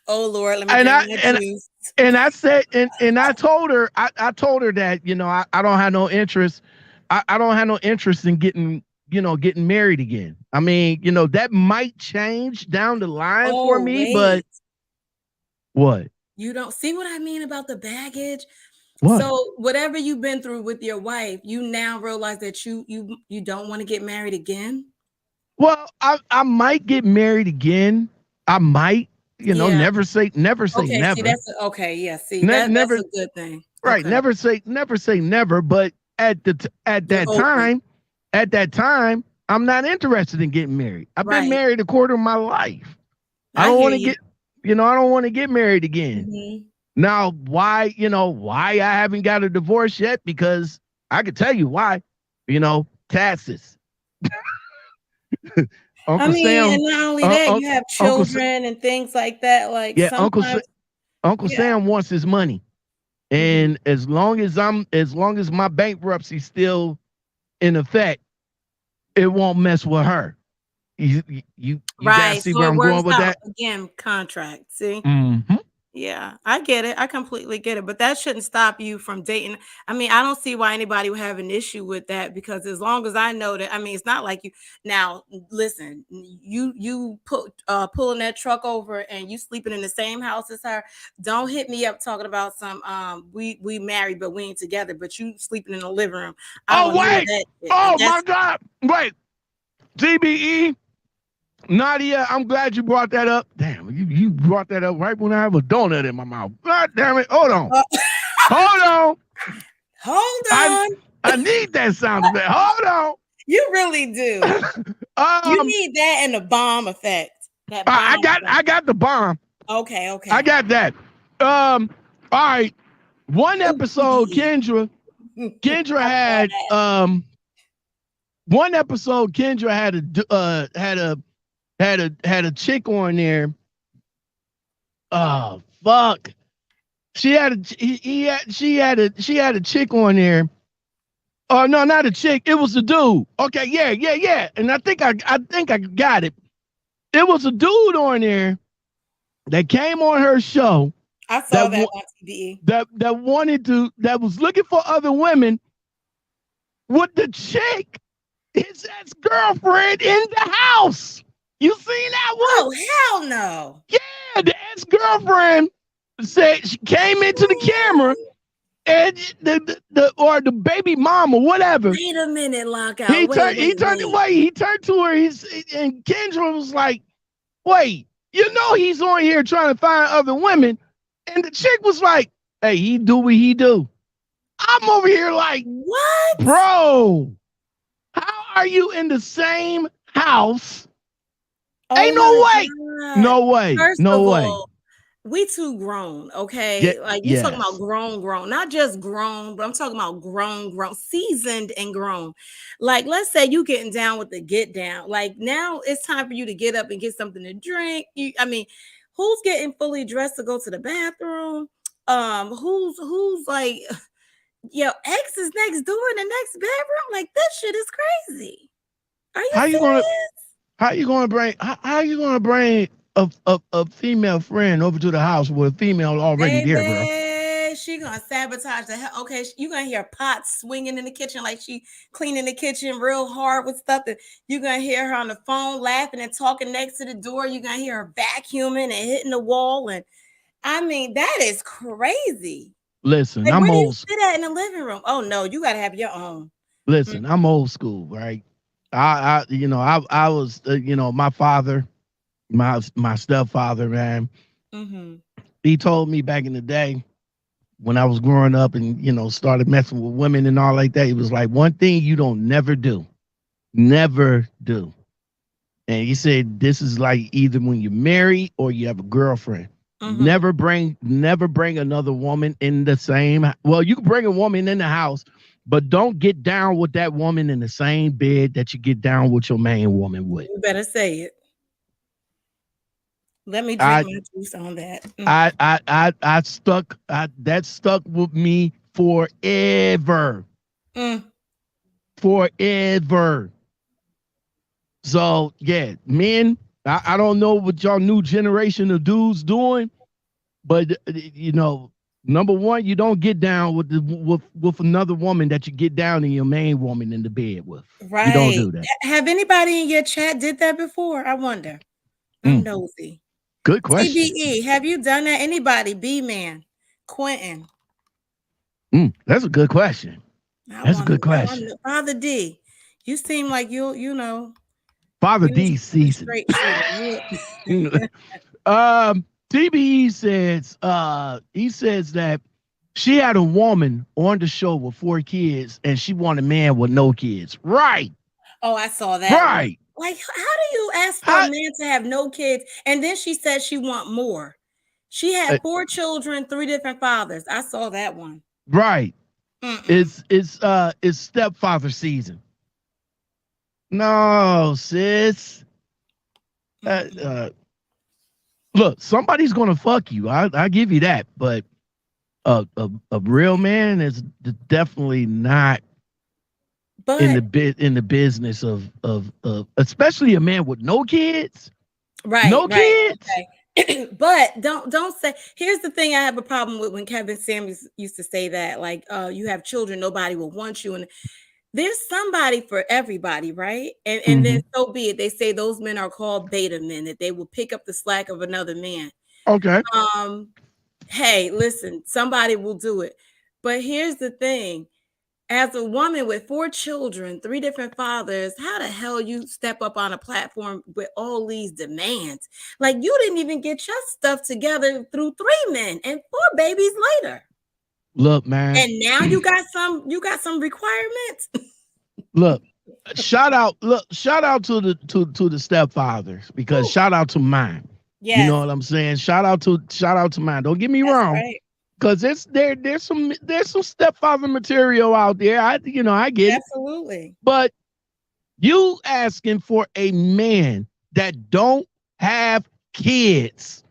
Oh Lord, let me
and I said, and I told her, I told her that, I don't have no interest. I don't have no interest in getting married again. I mean, that might change down the line for me, but what?
You don't see what I mean about the baggage?
What?
So whatever you've been through with your wife, you now realize that you don't want to get married again?
Well, I might get married again. I might, never say never.
See, that's that's a good thing.
Right. Okay. Never say never. But at that time, I'm not interested in getting married. I've been married a quarter of my life. I don't want to get, I don't want to get married again.
Mm-hmm.
Now, why I haven't got a divorce yet? Because I could tell you why, taxes.
I
Uncle
mean,
Sam,
and not only
uh,
that,
uh,
you have
Uncle Sa-
children and things like that. Like
yeah,
sometimes,
Uncle
yeah.
Sam wants his money.
Mhm.
And as long as my bankruptcy's still in effect, it won't mess with her. You guys
Right.
see
So
where
it
I'm
works
going with
out
that?
again, contract. See?
Mm-hmm.
Yeah, I get it. I completely get it. But that shouldn't stop you from dating. I mean, I don't see why anybody would have an issue with that because as long as I know that, I mean, it's not like you now listen, you put pulling that truck over and you sleeping in the same house as her. Don't hit me up talking about some we married but we ain't together, but you sleeping in the living room. I don't
Oh
want to hear
wait!
that shit.
Oh my
That's
God! Wait, TBE, Nadia, I'm glad you brought that up. Damn, you brought that up right when I have a donut in my mouth. God damn it! Hold on,
uh,
hold on.
hold
I
on.
I need that sound effect. Hold
You really do.
on.
You need that and the bomb effect. That bomb effect.
I got the bomb.
Okay,
I
okay.
got that. All right. One
Oh,
episode,
TDE.
Kendra
I saw
had
that.
one episode. Kendra had a chick on there. Oh fuck! She had she had a chick on there. Oh no, not a chick. It was a dude. Okay, yeah. And I think I got it. It was a dude on there that came on her show
I saw
that
that on TDE.
that was looking for other women with the chick, his ex-girlfriend in the house. You seen that one?
Oh, hell no.
Yeah, the ex-girlfriend said she came into the camera and the baby mom or whatever.
Wait a minute, Lockout.
He turned away. He turned to her. And Kendra was like, "Wait, you know he's on here trying to find other women." And the chick was like, "Hey, he do what he do." I'm over here like,
What?
bro, how are you in the same house?
Oh
Ain't
my
no way.
God.
No way.
First
No
of
way.
all, we too grown,
Yeah,
okay? Like you talking about
yes.
grown, not just grown, but I'm talking about grown, seasoned and grown. Like, let's say you getting down with the get down. Like now it's time for you to get up and get something to drink. I mean, who's getting fully dressed to go to the bathroom? Who's like, yo, ex is next door in the next bedroom? Like this shit is crazy. Are you
How you gonna
serious?
how you gonna bring a female friend over to the house with a female already there, bro?
Baby, she gonna sabotage the hell. Okay, you gonna hear pots swinging in the kitchen like she cleaning the kitchen real hard with stuff. And you gonna hear her on the phone laughing and talking next to the door. You gonna hear her vacuuming and hitting the wall. And I mean, that is crazy.
Listen,
Like,
I'm
where do you
old.
sit at in the living room? Oh no, you gotta have your own.
Listen, I'm old school, right? I was, my father, my stepfather, man.
Mm-hmm.
He told me back in the day when I was growing up and started messing with women and all like that. He was like, one thing you don't never do, never do. And he said this is like either when you're married or you have a girlfriend.
Mm-hmm.
Never bring another woman in the same. Well, you can bring a woman in the house, but don't get down with that woman in the same bed that you get down with your main woman with.
You better say it. Let me drink
I
my juice on that.
that stuck with me forever.
Mm.
Forever. So yeah, men, I don't know what y'all new generation of dudes doing, but number one, you don't get down with another woman that you get down in your main woman in the bed with.
Right.
You don't do that.
Have anybody in your chat did that before? I wonder. I'm nosy.
Good question.
TBE, have you done that? Anybody? B-Man, Quentin.
That's a good question. That's a good question.
Father D, you seem like you know.
Father D season. TBE says he says that she had a woman on the show with 4 kids and she wanted a man with no kids. Right.
Oh, I saw that.
Right.
Like, how do you ask for a man to have no kids? And then she said she want more. She had 4 children, 3 different fathers. I saw that one.
Right. It's stepfather season. No, sis. Look, somebody's gonna fuck you. I give you that, but a real man is definitely not in
But
the business of especially a man with no kids.
right,
No
right,
kids.
okay. But don't say. Here's the thing I have a problem with when Kevin Samuels used to say that, like, you have children, nobody will want you, and there's somebody for everybody, right? And then so be it. They say those men are called beta men, that they will pick up the slack of another man.
Okay.
Hey, listen, somebody will do it. But here's the thing. As a woman with 4 children, 3 different fathers, how the hell you step up on a platform with all these demands? Like, you didn't even get your stuff together through 3 men and 4 babies later.
Look, man.
And now you got some requirements.
Look, shout out to the to the stepfathers, because
Ooh.
shout out to mine.
Yes.
You know what I'm saying? Shout out to mine. Don't get me wrong.
Right.
Because there's some stepfather material out there. I get
Absolutely.
it. But you asking for a man that don't have kids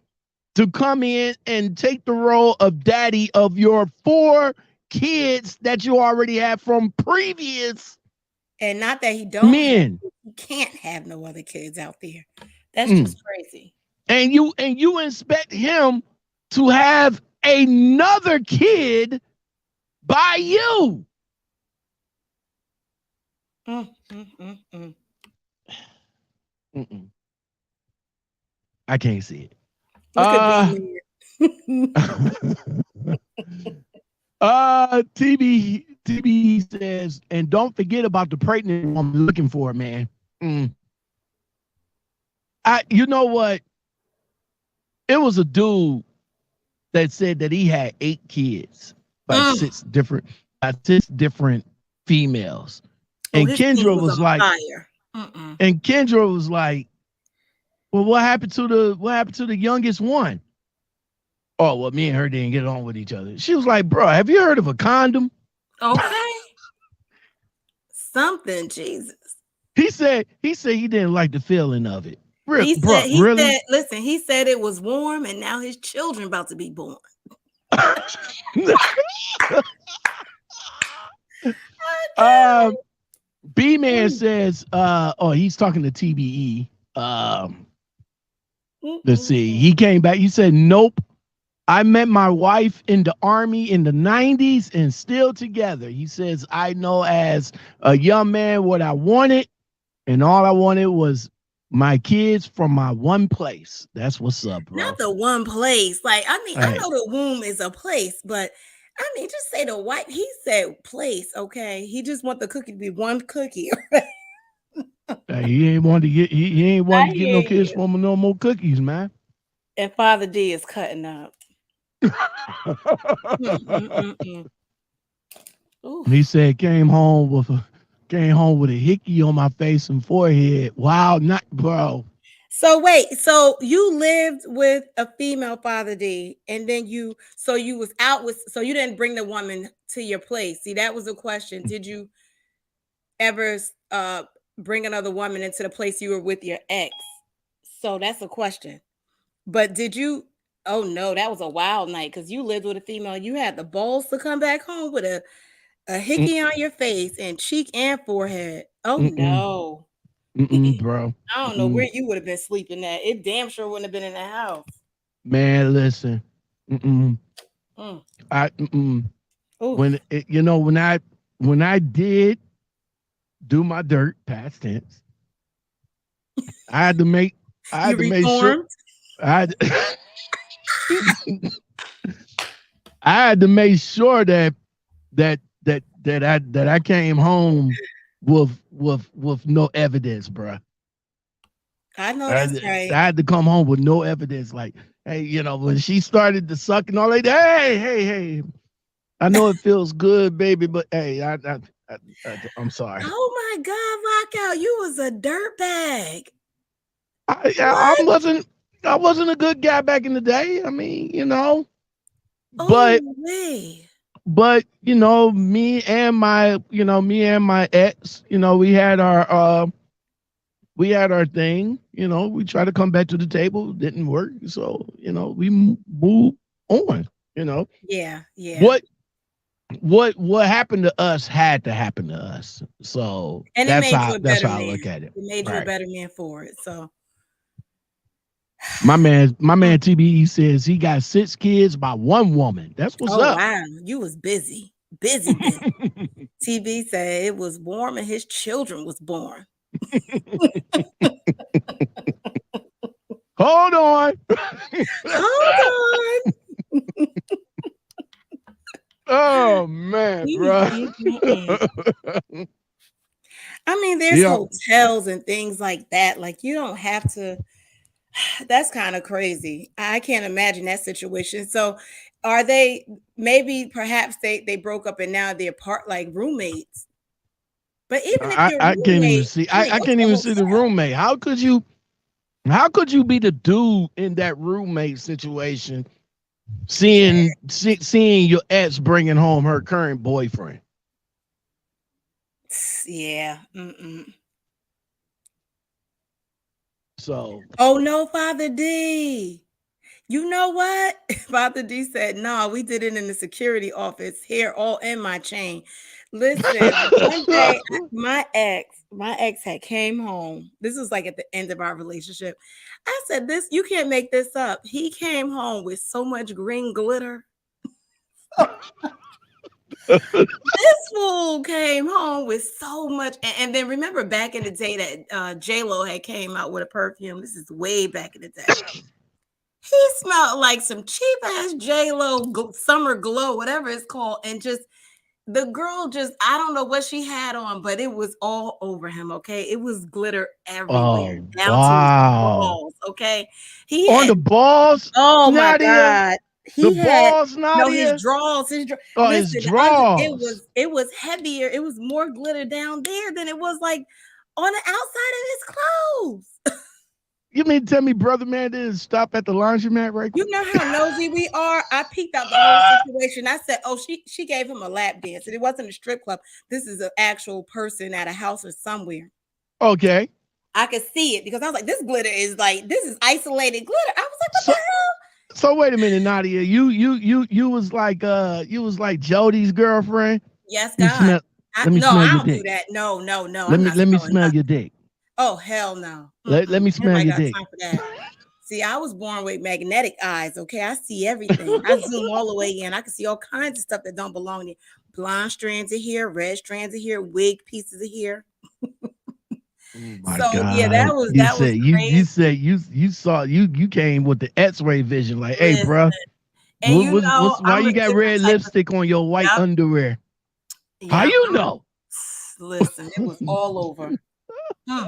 to come in and take the role of daddy of your 4 kids that you already have from previous,
and not that he don't
men.
He can't have no other kids out there. That's just crazy.
And you expect him to have another kid by you. I can't see it. TB says, and don't forget about the pregnant woman looking for it, man. You know what? It was a dude that said that he had 8 kids by 6 different females. And Kendra was like, and Kendra was like, well, what happened to the youngest one? Oh, well, me and her didn't get on with each other. She was like, bro, have you heard of a condom?
Okay. Something, Jesus.
He said he didn't like the feeling of it.
He
really?
said, listen, he said it was warm and now his children about to be born.
B-Man says, he's talking to TBE. Let's see. He came back. He said, nope. I met my wife in the Army in the 90s and still together. He says, I know as a young man what I wanted, and all I wanted was my kids from my one place. That's what's up, bro.
Not the one place. Like, I mean, I know the womb is a place, but I mean, just say the white. He said place, okay? He just want the cookie to be one cookie.
He ain't want to get no kids from no more cookies, man.
And Father D is cutting up.
He said came home with a hickey on my face and forehead. Wow, not bro.
So wait, so you lived with a female Father D, and then you was out with, so you didn't bring the woman to your place. See, that was the question. Did you ever bring another woman into the place you were with your ex? So that's a question. But did you? Oh no, that was a wild night because you lived with a female. You had the balls to come back home with a hickey on your face and cheek and forehead. Oh no.
Bro.
I don't know where you would have been sleeping at. It damn sure wouldn't have been in the house.
Man, listen. When I did do my dirt, past tense, I had to make sure I had to make sure that I came home with no evidence, bro.
I know that's right.
I had to come home with no evidence. Like, hey, when she started to suck and all that, hey, I know it feels good, baby, but hey, I'm sorry.
Oh my God, Lockout, you was a dirtbag.
I wasn't a good guy back in the day. I mean, but me and my ex, we had our we had our thing. You know, we tried to come back to the table, didn't work. So, you know, we moved on. You know,
Yeah, yeah.
what what happened to us had to happen to us. So
And it
that's
made you
how
a
that's
better
how I look
man.
at it.
It made you a
Right.
better man for it. So
My
Mm.
man TBE says he got 6 kids by one woman. That's what's
Oh
up.
wow, you was busy. Busy. TB said it was warm and his children was born.
Hold on.
Hold on.
Oh man, bro.
I mean, there's
Yeah.
hotels and things like that. Like you don't have to. That's kind of crazy. I can't imagine that situation. So, are they maybe perhaps they broke up and now they're part like roommates? But even if you're a
I can't even
roommate,
see.
I mean,
I
go to
can't
a
even see the
hotel.
roommate. How could you be the dude in that roommate situation, seeing your ex bringing home her current boyfriend?
Yeah. Mm-mm.
So
Oh no, Father D. You know what? Father D said, no, we did it in the security office here, all in my chain. Listen, one day my ex had came home. This was like at the end of our relationship. I said, this, you can't make this up. He came home with so much green glitter. This fool came home with so much. And then remember back in the day that J-Lo had came out with a perfume. This is way back in the day. He smelled like some cheap ass J-Lo summer glow, whatever it's called. And just the girl just, I don't know what she had on, but it was all over him. Okay. It was glitter everywhere,
oh
down to his
wow.
balls. Okay. He
On
had,
the balls,
oh my
Nadia.
God.
The
He had
balls,
no his
Nadia.
drawers,
Oh, his
listen, it
draws.
was heavier. It was more glitter down there than it was like on the outside of his clothes.
You mean to tell me, brother man, didn't stop at the laundromat right
You
quick?
know how nosy we are. I peeked out the whole situation. I said, "Oh, she gave him a lap dance, and it wasn't a strip club. This is an actual person at a house or somewhere."
Okay.
I could see it because I was like, "This glitter is like this is isolated glitter." I was like, "What the
So
hell?"
so wait a minute, Nadia. You was like Jody's girlfriend.
Yes,
Let me
God.
smell. Let me
No,
smell
I
your
don't do
dick.
that. No, no, no. I'm not
Let me
smelling
smell your
nothing.
dick.
Oh, hell no.
Let me smell
Anybody
your
got
dick.
time for that? See, I was born with magnetic eyes. Okay, I see everything. I zoom all the way in. I can see all kinds of stuff that don't belong there. Blonde strands of hair, red strands of hair, wig pieces of hair.
Oh my
So yeah,
God.
that was
You
crazy.
said you saw you came with the X-ray vision, like, hey,
Listen,
bruh,
and you know,
why
I'm a
you got
different
red
type of.
lipstick on your white
Yep,
underwear? How
yep.
you know?
Listen, it was all over. Hmm.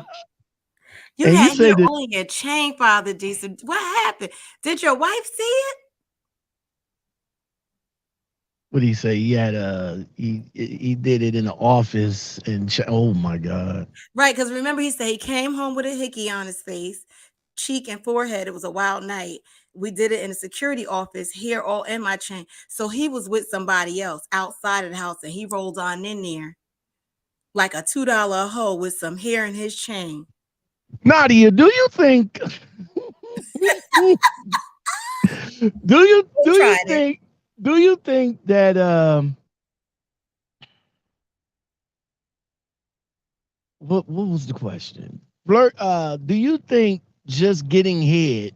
You
And you
had
say
hair
that
on your chain, Father Decent. What happened? Did your wife see it?
what did he say? He had he did it in the office and oh my God.
Right, because remember he said he came home with a hickey on his face, cheek and forehead. It was a wild night. We did it in a security office, hair all in my chain. So he was with somebody else outside of the house and he rolled on in there like a $2 hoe with some hair in his chain.
Nadia, do you think
He tried it.
do you think that what was the question? Flirt, do you think just getting head,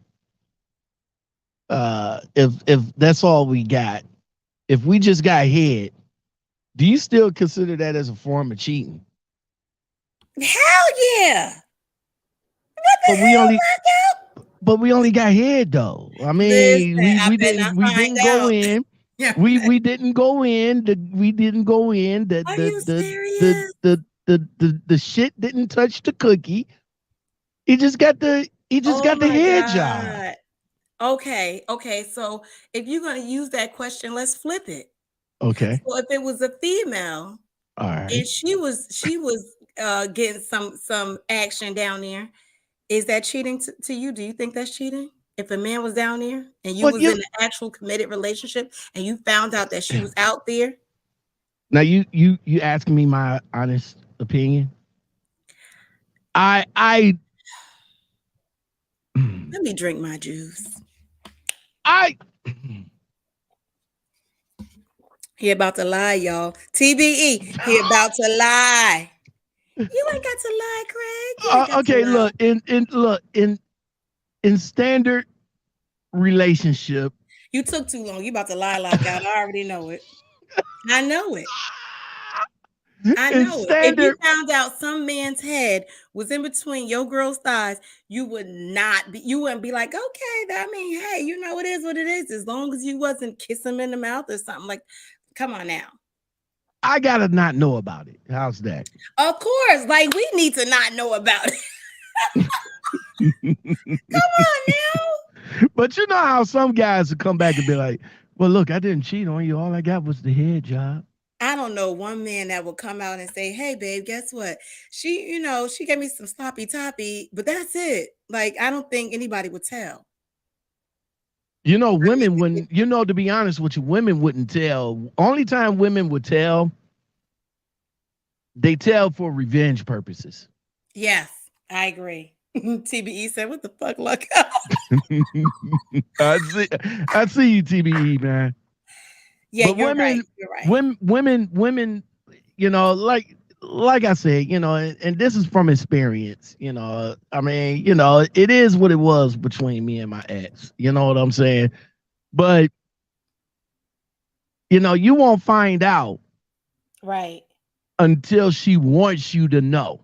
if that's all we got, if we just got head, do you still consider that as a form of cheating?
Hell yeah. What the
But we
hell,
only
Blackout?
but we only got head though. I
Listen,
mean,
I better not
we
find
didn't go
out.
in.
Yeah.
We didn't go in. We didn't go in.
Are you serious?
The shit didn't touch the cookie. He just
Oh
got the
my
head job.
God. Okay, okay. So if you're gonna use that question, let's flip it.
Okay.
So if it was a female
All right.
and she was getting some action down there, is that cheating to you? Do you think that's cheating? If a man was down there and you
Well,
was in an actual committed relationship and you found out that she was out there,
now you asking me my honest opinion. I
Let me drink my juice. He about to lie, y'all. TBE, he about to lie. You ain't got to lie, Craig. You ain't got
Okay,
to lie.
look, in standard relationship.
You took too long. You about to lie, Lockout. I already know it. I know it. I
In
know it. If you
standard,
found out some man's head was in between your girl's thighs, you wouldn't be like, okay, I mean, hey, you know, it is what it is. As long as you wasn't kissing him in the mouth or something like, come on now.
I gotta not know about it. How's that?
Of course, like we need to not know about it. Come on now.
But you know how some guys would come back and be like, well, look, I didn't cheat on you. All I got was the head job.
I don't know one man that will come out and say, hey, babe, guess what? She gave me some sloppy toppy, but that's it. Like, I don't think anybody would tell.
You know, women wouldn't, you know, to be honest with you, women wouldn't tell. Only time women would tell, they tell for revenge purposes.
Yes, I agree. TBE said, what the fuck, luck?
I see you, TBE, man.
Yeah,
but
you're
women,
right. You're right.
Women, you know, like I said, you know, and this is from experience, you know. I mean, you know, it is what it was between me and my ex. You know what I'm saying? But you know, you won't find out
right
until she wants you to know.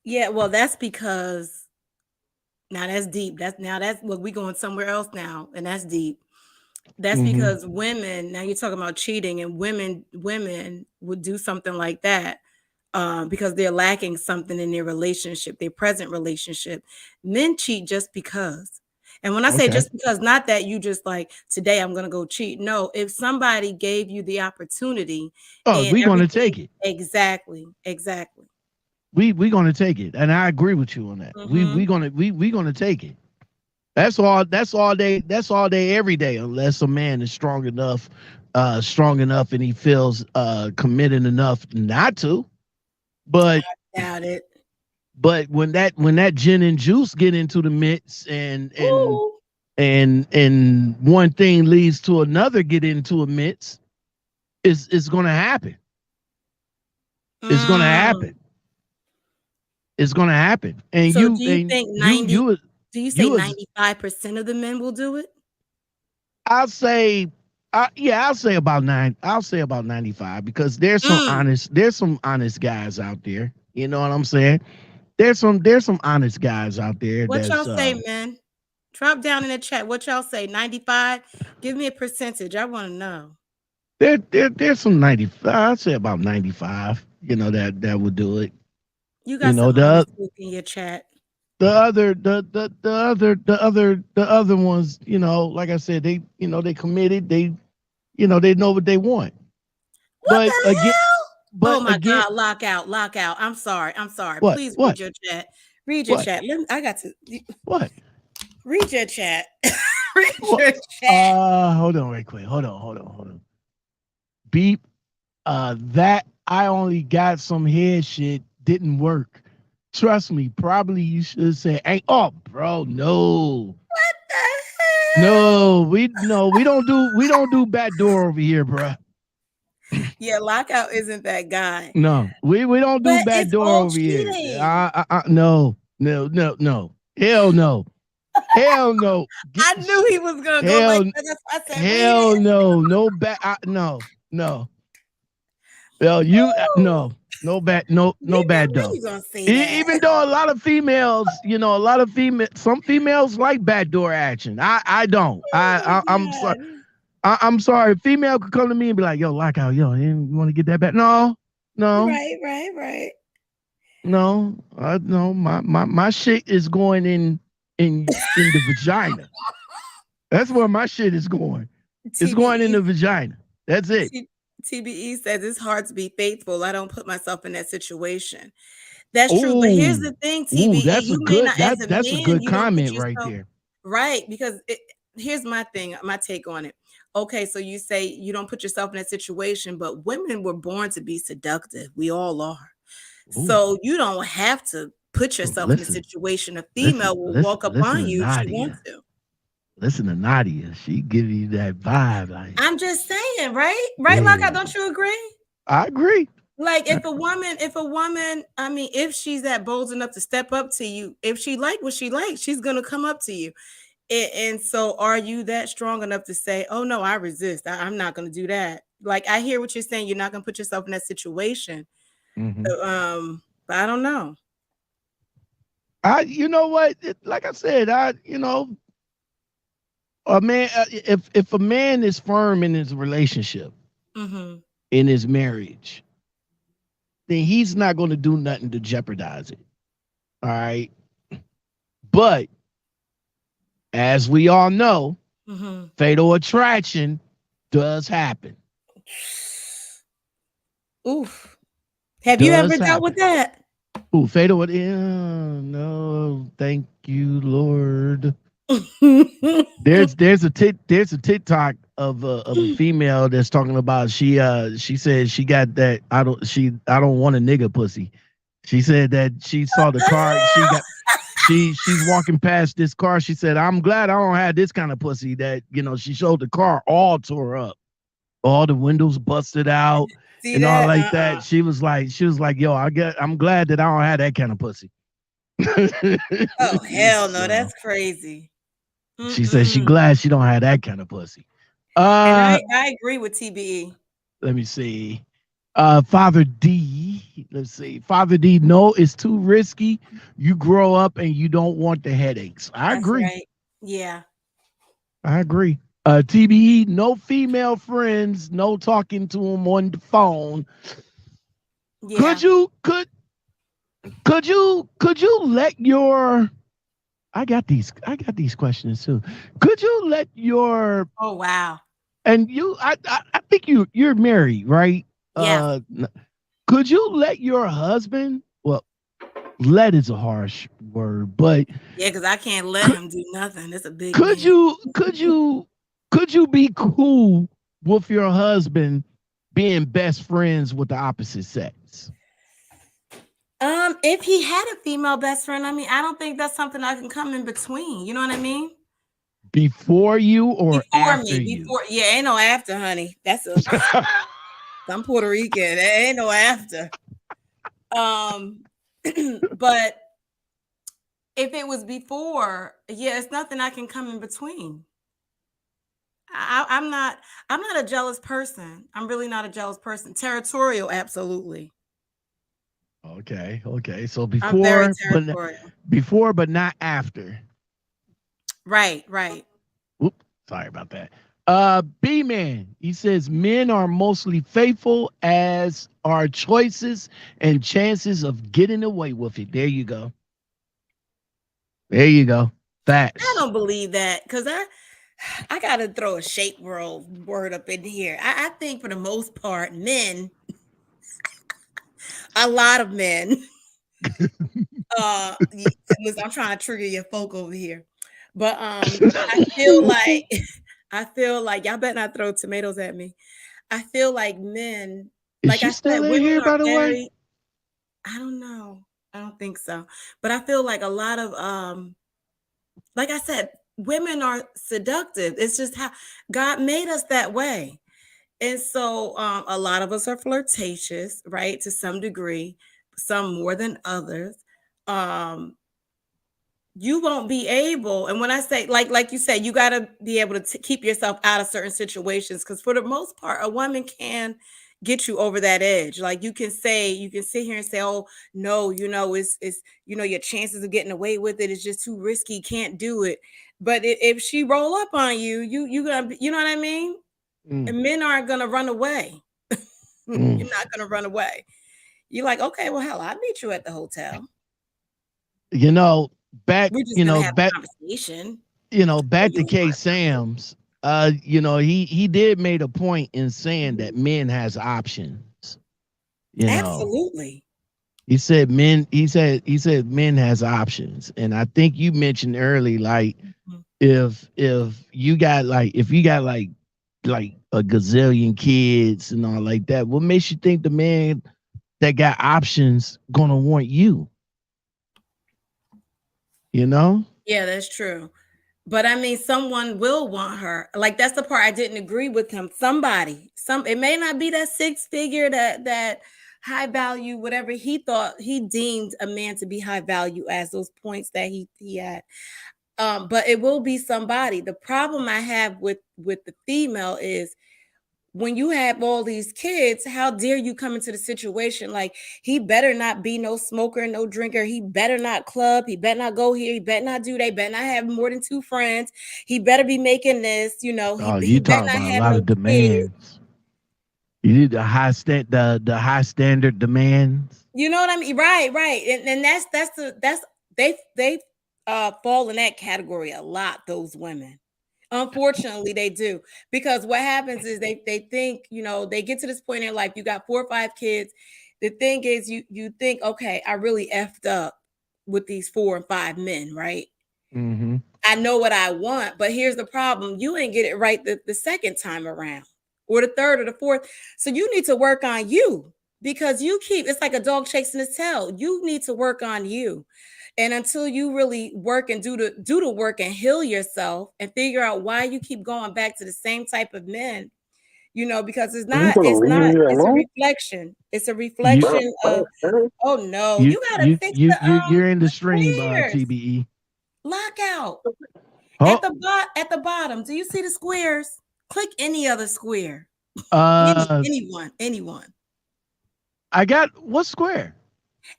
Yeah, well, that's because now that's deep. That's what we going somewhere else now, and that's deep. That's because women, now you're talking about cheating, and women would do something like that because they're lacking something in their relationship, their present relationship. Men cheat just because. And when I say just because, not that you just like, today I'm going to go cheat. No, if somebody gave you the opportunity.
Oh, we're going to take it.
Exactly.
We're going to take it. And I agree with you on that. We're going to take it. That's all day every day, unless a man is strong enough and he feels committed enough not to. But
I doubt it.
But when that gin and juice get into the mix and one thing leads to another get into a mix, it's gonna happen. It's gonna happen. It's gonna happen. And
so do you think 90? Do you say 95% of the men will do it?
I'll say about 9. I'll say about 95 because there's some honest guys out there. You know what I'm saying? There's some honest guys out there.
What y'all say, man? Drop down in the chat. What y'all say? 95? Give me a percentage. I want to know.
There's some 95. I'd say about 95. You know that would do it.
You got some in your chat.
The other ones, you know, like I said, they committed. They know what they want.
What the hell? Oh my God, lock out. I'm sorry.
What?
Please read your chat. Read your chat. I got to.
What?
Read your chat. Read your chat.
Hold on right quick. Hold on. Beep. That I only got some head shit didn't work. Trust me, probably you should say, hey, oh, bro, no.
What the hell?
No, we don't do backdoor over here, bro.
Yeah, Lockout isn't that guy.
No, we don't do backdoor over
cheating.
here. No. Hell no. Hell no.
I knew he was gonna go like that. That's why I said,
hell no. No back. No. Well, no bad though. Even though a lot of females, some females like backdoor action. I don't. I'm sorry. I'm sorry. A female could come to me and be like, "Yo, Lockout, you want to get that back?" No.
Right.
No. My shit is going in the vagina. That's where my shit is going. It's going in the vagina. That's it.
TBE says it's hard to be faithful. I don't put myself in that situation. That's true. But here's the thing, TBE.
That's a good comment right there.
Right. Because here's my take on it. Okay, so you say you don't put yourself in that situation, but women were born to be seductive. We all are. Ooh. So you don't have to put yourself in a situation. A female will walk up
listen
on
to
you if she
Nadia.
wants to.
Listen to Nadia. She give you that vibe. Like,
I'm just saying, right? Right, Lockout,
yeah,
don't you agree?
I agree.
Like if a woman, I mean, if she's that bold enough to step up to you, if she like what she likes, she's gonna come up to you. And so are you that strong enough to say, oh no, I resist. I'm not gonna do that. Like I hear what you're saying, you're not gonna put yourself in that situation.
Mhm.
But I don't know.
You know what? Like I said, you know, a man, if a man is firm in his relationship,
Mhm.
in his marriage, then he's not going to do nothing to jeopardize it. All right. But as we all know,
Mhm.
fatal attraction does happen.
Oof. Have you ever
Does
dealt with that?
Ooh, fatal. No, thank you, Lord. There's a TikTok of a female that's talking about she said she got that I don't want a nigga pussy. She said that she saw the car she's walking past this car. She said, I'm glad I don't have this kind of pussy. That, you know, she showed the car all tore up, all the windows busted out.
See
and
that?
all like that. She was like, yo, I'm glad that I don't have that kind of pussy.
Oh hell no,
So,
that's crazy.
she said she glad she don't have that kind of pussy.
And I agree with TBE.
Let me see. Father D. Let's see. Father D. No, it's too risky. You grow up and you don't want the headaches. I
That's
agree.
right. Yeah.
I agree. TBE. No female friends. No talking to them on the phone.
Yeah.
Could you let your I got these questions too. Could you let your
Oh wow.
and I think you're married, right?
Yeah.
Could you let your husband, well, let is a harsh word, but
Yeah, because I can't let him do nothing. It's a big
could
man.
you be cool with your husband being best friends with the opposite sex?
If he had a female best friend, I mean, I don't think that's something I can come in between. You know what I mean?
Before you or
Before
after
me,
you?
before, yeah, ain't no after, honey. I'm Puerto Rican. There ain't no after. But if it was before, yeah, it's nothing I can come in between. I'm not a jealous person. I'm really not a jealous person. Territorial, absolutely.
Okay. So
I'm very
before, but not after.
Right.
Oops, sorry about that. B Man, he says men are mostly faithful as are choices and chances of getting away with it. There you go. Facts.
I don't believe that because I gotta throw a shape world word up in here. I think for the most part, men, a lot of men, listen, I'm trying to trigger your folk over here. But I feel like y'all better not throw tomatoes at me. I feel like men,
Is
like
she
I
still
said,
in
women
here,
are
by the way?
very, I don't know. I don't think so. But I feel like a lot of like I said, women are seductive. It's just how God made us that way. And so a lot of us are flirtatious, right? To some degree, some more than others. Um, you won't be able, and when I say like you said, you got to be able to keep yourself out of certain situations because for the most part, a woman can get you over that edge. Like you can sit here and say, oh no, you know, it's you know, your chances of getting away with it is just too risky, can't do it. But if she roll up on you, you gonna, you know what I mean? And men aren't gonna run away. You're not gonna run away. You're like, okay, well, hell, I'll meet you at the hotel.
You know, back,
We're just gonna have a conversation.
Back to K Sam's. He did made a point in saying that men has options.
Absolutely.
He said men has options. And I think you mentioned early, like if you got like a gazillion kids and all like that, what makes you think the man that got options gonna want you? You know?
Yeah, that's true. But I mean, someone will want her. Like that's the part I didn't agree with him. Somebody, it may not be that six figure, that high value, whatever he thought he deemed a man to be high value as those points that he had. But it will be somebody. The problem I have with the female is when you have all these kids, how dare you come into the situation like he better not be no smoker, no drinker. He better not club. He better not go here. He better not do. They better not have more than 2 friends. He better be making this.
Oh,
He
you
better
talk
not
about a
have
lot
no
of
kids.
demands. You need the high high standard demands.
You know what I mean? Right. And they fall in that category a lot. Those women. Unfortunately, they do, because what happens is they think, they get to this point in their life. You got 4 or 5 kids. The thing is, you think, okay, I really effed up with these 4 and 5 men, right?
Mm-hmm.
I know what I want, but here's the problem: you ain't get it right the second time around, or the third, or the fourth. So you need to work on you, because it's like a dog chasing its tail. You need to work on you. And until you really work and do the work and heal yourself and figure out why you keep going back to the same type of men, because it's
Are you gonna leave me
it's a
alone?
reflection. It's a
You
reflection of, oh no,
you
you gotta
you
fix
you
the
you're in the stream,
squares.
TBE.
Lockout.
Oh,
At the bottom, do you see the squares? Click any other square.
uh,
Anyone.
I got what square?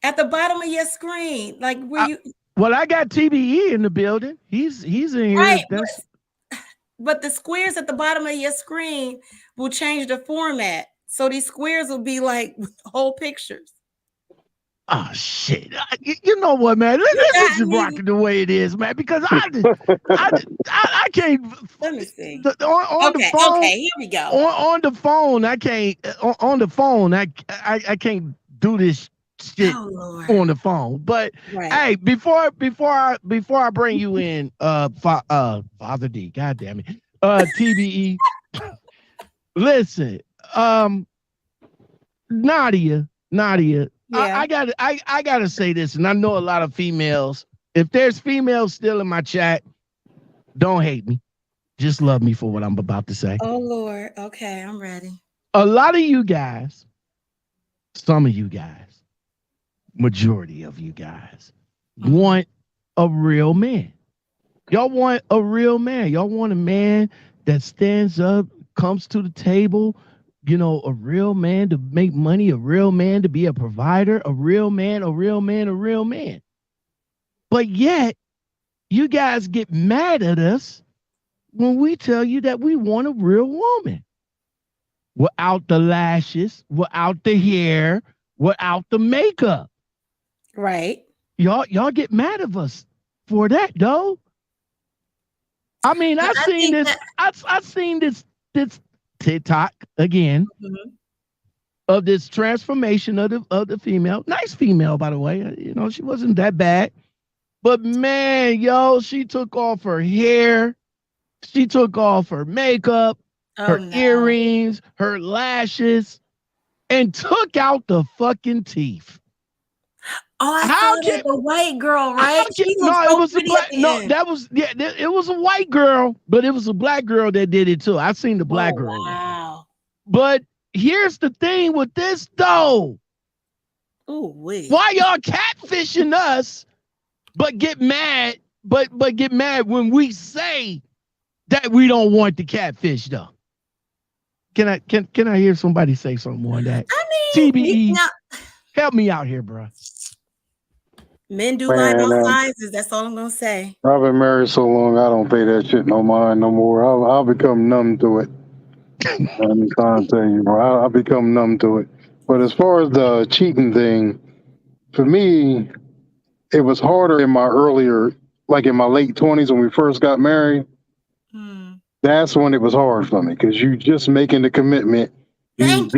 At the bottom of your screen, like where you
Well, I got TBE in the building. He's in here.
right, but the squares at the bottom of your screen will change the format. So these squares will be like whole pictures.
Oh shit! You know what, man? Let's just rock it the way it is, man. Because I can't.
Let me see.
On
Okay,
the phone.
okay, here we go.
On the phone, I can't. On the phone, I can't do this shit on the phone. But
right.
Hey, before I bring you in, Father D, God damn it, TBE. Listen, Nadia. Yeah. I gotta say this, and I know a lot of females. If there's females still in my chat, don't hate me. Just love me for what I'm about to say.
Oh Lord. Okay, I'm ready.
A lot of you guys, some of you guys, majority of you guys want a real man. Y'all want a real man. Y'all want a man that stands up, comes to the table, a real man to make money, a real man to be a provider, a real man. But yet, you guys get mad at us when we tell you that we want a real woman. Without the lashes, without the hair, without the makeup.
Right.
Y'all get mad at us for that, though. I mean, I've seen this TikTok again of this transformation of the female. Nice female, by the way. She wasn't that bad. But man, she took off her hair. She took off her makeup, her earrings, her lashes, and took out the fucking teeth.
Oh, I saw that, the white girl, right?
It was a black. No, it was a white girl, but it was a black girl that did it too. I've seen the black girl.
Wow.
But here's the thing with this though.
Oh wait.
Why y'all catfishing us, but get mad, but get mad when we say that we don't want the catfish though? Can I hear somebody say something on that?
I mean,
TBE, help me out here, bro.
Men do lie both sizes. That's all I'm gonna say.
I've been married so long, I don't pay that shit no mind no more. I'll become numb to it. I'm trying to tell you, bro. I'll become numb to it. But as far as the cheating thing, for me, it was harder in my earlier, like in my late 20s when we first got married. That's when it was hard for me because you just making the commitment. You're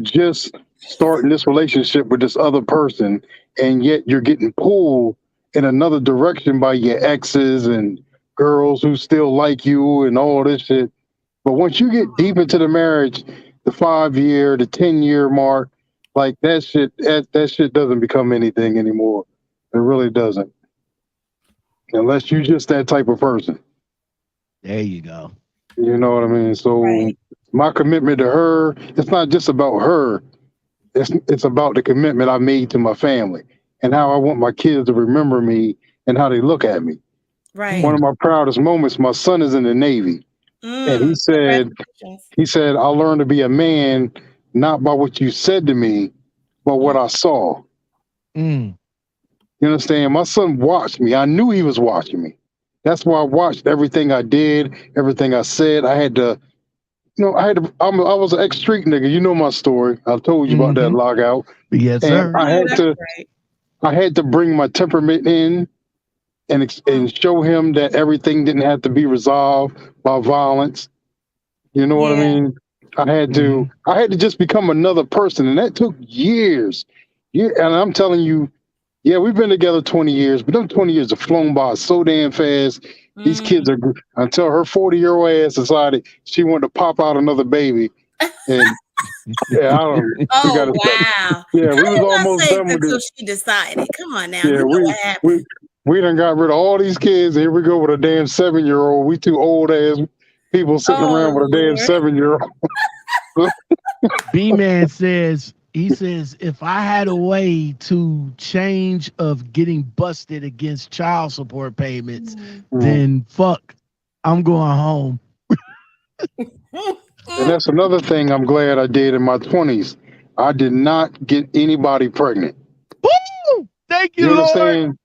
just starting this relationship with this other person, and yet you're getting pulled in another direction by your exes and girls who still like you and all this shit. But once you get deep into the marriage, the 5-year, the 10-year mark, like that shit doesn't become anything anymore. It really doesn't. unless you just that type of person.
There you go.
You know what I mean? So
Right.
my commitment to her, it's not just about her. It's about the commitment I made to my family and how I want my kids to remember me and how they look at me.
Right.
One of my proudest moments, my son is in the Navy. And he said,
Congratulations.
I learned to be a man not by what you said to me, but what I saw.
Mm.
You understand? My son watched me. I knew he was watching me. That's why I watched everything I did, everything I said. I had to, I was an ex-street nigga. You know my story. I told you about that
Mhm.
lockout.
Yes,
And
sir.
No, that's right.
I had to bring my temperament in and show him that everything didn't have to be resolved by violence. You know what I
Yeah.
mean? I had to just become another person, and that took years. Yeah, and I'm telling you, yeah, we've been together 20 years, but them 20 years have flown by so damn fast. These kids are until her 40-year-old ass decided she wanted to pop out another baby, and yeah, I don't. We
Oh
got to stop.
wow.
Yeah, we
How
was
you gonna
almost
say
done with
until
it.
she decided? Come on now.
Yeah,
You know what happened.
we done got rid of all these kids. Here we go with a damn 7-year-old. We two old ass people sitting around
Oh
with a damn
Lord.
7-year-old.
B-Man says, if I had a way to change of getting busted against child support payments, then fuck, I'm going home.
And that's another thing I'm glad I did in my 20s. I did not get anybody pregnant.
Woo! Thank
You
you, Lord.
understand?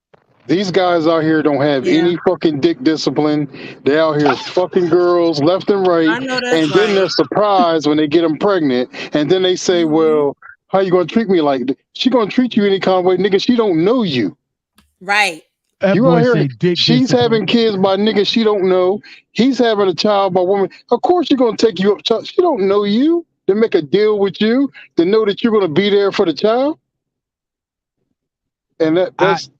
These guys out here don't have
Yeah.
any fucking dick discipline. They out here fucking girls left and right.
I know that's
And then
right.
they're surprised when they get them pregnant. And then they say, well, how you going to treat me like that? She going to treat you any kind of way. Nigga, she don't know you.
Right.
That
You
boy
out here,
say dick
she's
discipline.
having kids by niggas she don't know. He's having a child by woman. Of course she's going to take you up. She don't know you to make a deal with you to know that you're going to be there for the child. And this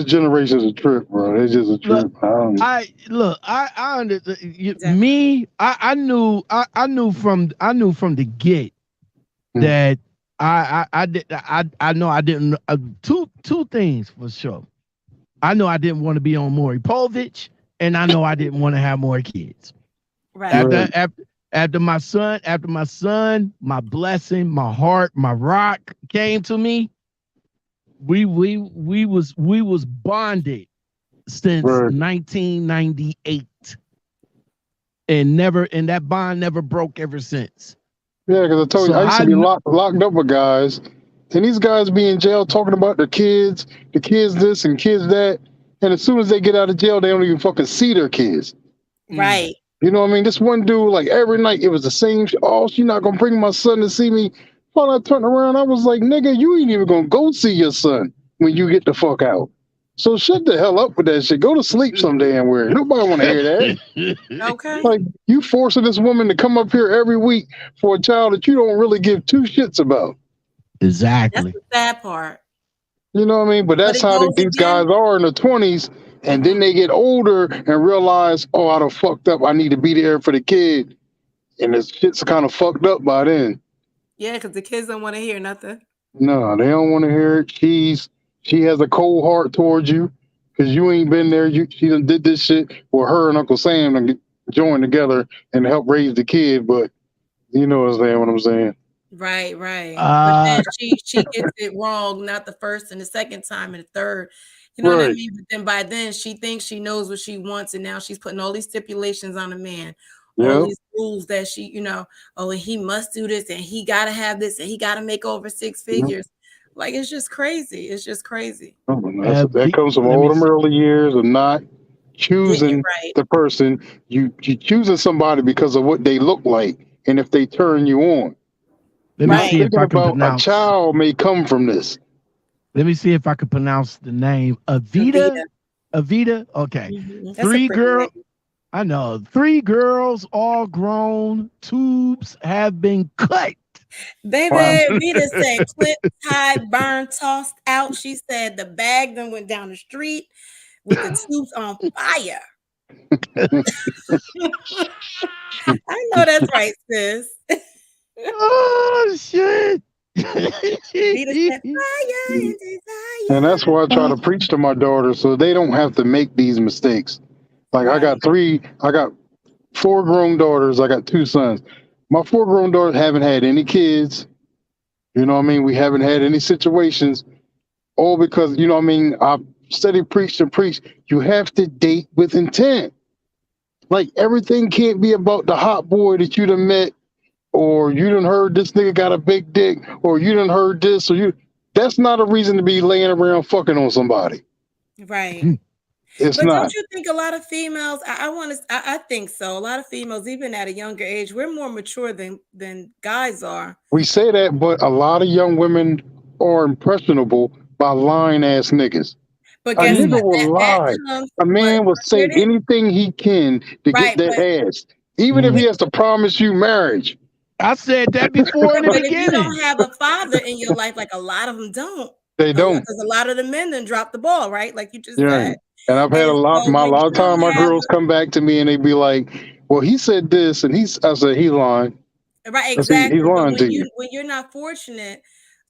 generation's a trip, bro. It's just a trip.
I knew from the get that I know I didn't two things for sure. I know I didn't want to be on Maury Povich, and I know I didn't want to have more kids.
Right.
After my son, my blessing, my heart, my rock came to me. We was bonded since 1998, and that bond never broke ever since.
Yeah, because I told you I used to be locked up with guys, and these guys be in jail talking about the kids this and kids that, and as soon as they get out of jail, they don't even fucking see their kids.
Right.
You know what I mean? This one dude, like every night, it was the same. Oh, she's not gonna bring my son to see me. When I turned around, I was like, nigga, you ain't even gonna go see your son when you get the fuck out. So shut the hell up with that shit. Go to sleep some damn where. Nobody want to hear that.
Okay.
Like, you forcing this woman to come up here every week for a child that you don't really give two shits about.
Exactly.
That's the sad part.
You know what I mean? But that's how these guys are in their 20s. And then they get older and realize, oh, I done fucked up. I need to be there for the kid. And this shit's kind of fucked up by then.
Yeah, because the kids don't want to hear nothing.
No, they don't want to hear it. She has a cold heart towards you because you ain't been there. She done did this shit where her and Uncle Sam done joined together and help raise the kid. But you know what I'm saying?
Right. But then she gets it wrong, not the first and the second time and the third. You know what I mean? But then by then she thinks she knows what she wants, and now she's putting all these stipulations on a man. All these rules that she, and he must do this and he gotta have this and he gotta make over 6 figures. Like it's just crazy.
That comes from all them early years of not choosing the person. You choosing somebody because of what they look like and if they turn you on.
Let me see if I can
pronounce. A child may come from this.
Let me see if I can pronounce the name. Avita. Okay.
Mm-hmm.
3 girls. I know 3 girls, all grown. Tubes have been cut.
Baby, Vita said clip, tied, burned, tossed out. She said the bag then went down the street with the tubes on fire. I know that's right, sis.
Oh shit.
Vita said, fire and desire.
And that's why I try to preach to my daughters so they don't have to make these mistakes. Like I got four grown daughters. I got two sons. My four grown daughters haven't had any kids. You know what I mean? We haven't had any situations. All because, you know what I mean? I've steady preached and preached. You have to date with intent. Like everything can't be about the hot boy that you done met, or you done heard this nigga got a big dick, or you done heard this, or you. That's not a reason to be laying around fucking on somebody.
Right.
It's
But
not.
don't you think a lot of females? I think so. A lot of females, even at a younger age, we're more mature than guys are.
We say that, but a lot of young women are impressionable by lying ass niggas.
But
A
guess
nigga
what?
will lie.
Comes,
A man will say
hear this?
anything he can to
Right,
get that
but
ass, even if he has to promise you marriage.
I said that before in the
but if you
beginning.
don't have a father in your life, like a lot of them don't,
They don't.
because a lot of the men then drop the ball, right? Like you just
Yeah.
said.
And I've had
And
a lot.
so
A
when
lot
you
of time,
don't
my
have
girls come back to me and they be like, "Well, he said this," and I said, "He's lying."
right,
I said,
exactly.
"He's
But
lying to you."
when you're not fortunate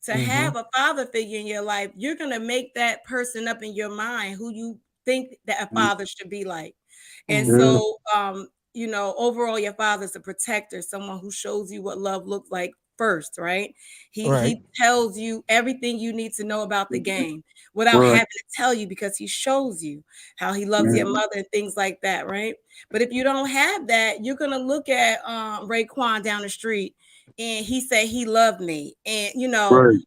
to
Mhm.
have a father figure in your life, you're gonna make that person up in your mind who you think that a father should be like. And
Yeah.
so overall your father's a protector, someone who shows you what love looks like first, right?
Right.
He tells you everything you need to know about the game without
Right.
having to tell you, because he shows you how he loves your mother and things like that, right? But if you don't have that, you're gonna look at Raekwon down the street and he said he loved me, and
Right.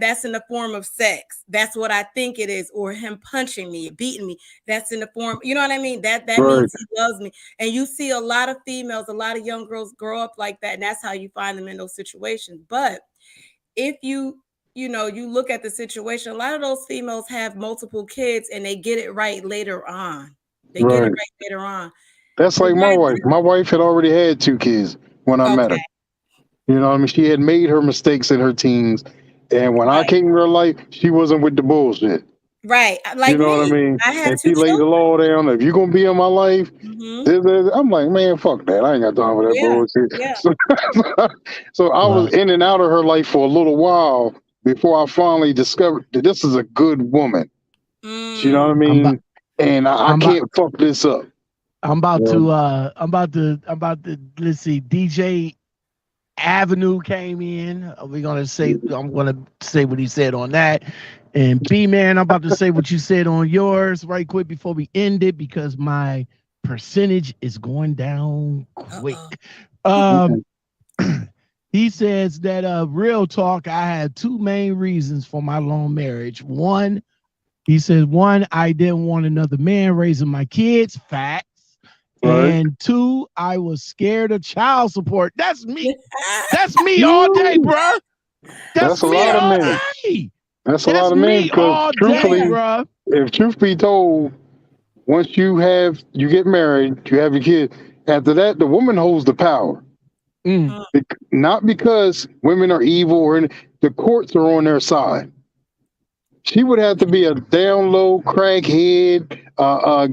that's in the form of sex. That's what I think it is, or him punching me, beating me. That's in the form, you know what I mean? That
Right.
means he loves me. And you see a lot of females, a lot of young girls grow up like that, and that's how you find them in those situations. But if you look at the situation, a lot of those females have multiple kids and they get it right later on. They get it
Right.
right later on.
That's like my wife. My wife had already had two kids when I met her.
Okay.
You know what I mean? She had made her mistakes in her teens. And when I
Right.
came in her life, she wasn't with the bullshit.
Right. Like
You know what I
me.
mean?
I have
And
two
she laid the
children.
law down. If you're going to be in my life,
Mhm.
I'm like, man, fuck that. I ain't got time for that
Yeah.
bullshit.
Yeah.
So I was
Wow.
in and out of her life for a little while before I finally discovered that this is a good woman. You know what I
Mm.
mean? And I
I'm about-
can't fuck this up.
I'm about
Yeah.
to let's see, DJ Avenue came in. I'm gonna say what he said on that. And B man, I'm about to say what you said on yours right quick before we end it, because my percentage is going down quick. He says that real talk, I had two main reasons for my long marriage. One, he says, I didn't want another man raising my kids. Facts.
Right.
And two, I was scared of child support. That's me. That's me all day, bruh.
That's a
me
lot of
all
men.
day.
That's a
That's
lot of men
me all
because
day,
truthfully,
bruh.
if truth be told, once you get married, you have your kid. After that, the woman holds the power. Not because women are evil or the courts are on their side. She would have to be a down low crackhead,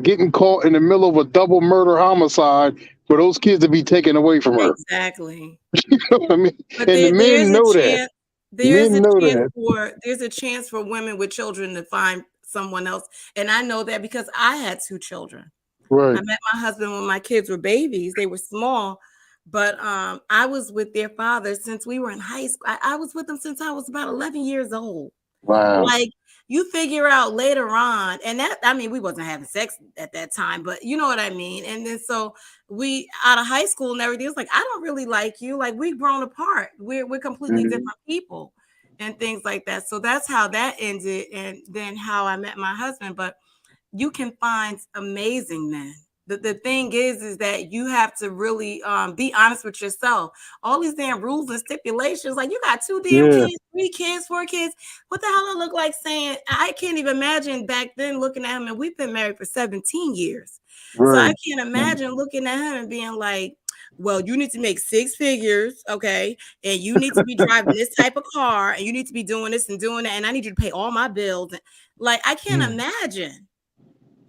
getting caught in the middle of a double murder homicide for those kids to be taken away from her.
Exactly.
You know what I mean?
But
And the men know that. Men know that.
There's a chance for women with children to find someone else. And I know that because I had two children.
Right.
I met my husband when my kids were babies. They were small, but I was with their father since we were in high school. I was with them since I was about 11 years old.
Wow.
Like, you figure out later on, and we wasn't having sex at that time, but you know what I mean? And then so we out of high school and everything, it's like, I don't really like you. Like, we've grown apart. We're completely different people and things like that. So that's how that ended, and then how I met my husband. But you can find amazing men. The thing is that you have to really be honest with yourself. All these damn rules and stipulations, like you got two damn kids, 3 kids, 4 kids. What the hell I look like saying? I can't even imagine back then looking at him, and we've been married for 17 years.
Right.
So I can't imagine looking at him and being like, well, you need to make 6 figures, okay? And you need to be driving this type of car, and you need to be doing this and doing that, and I need you to pay all my bills. Like, I can't imagine.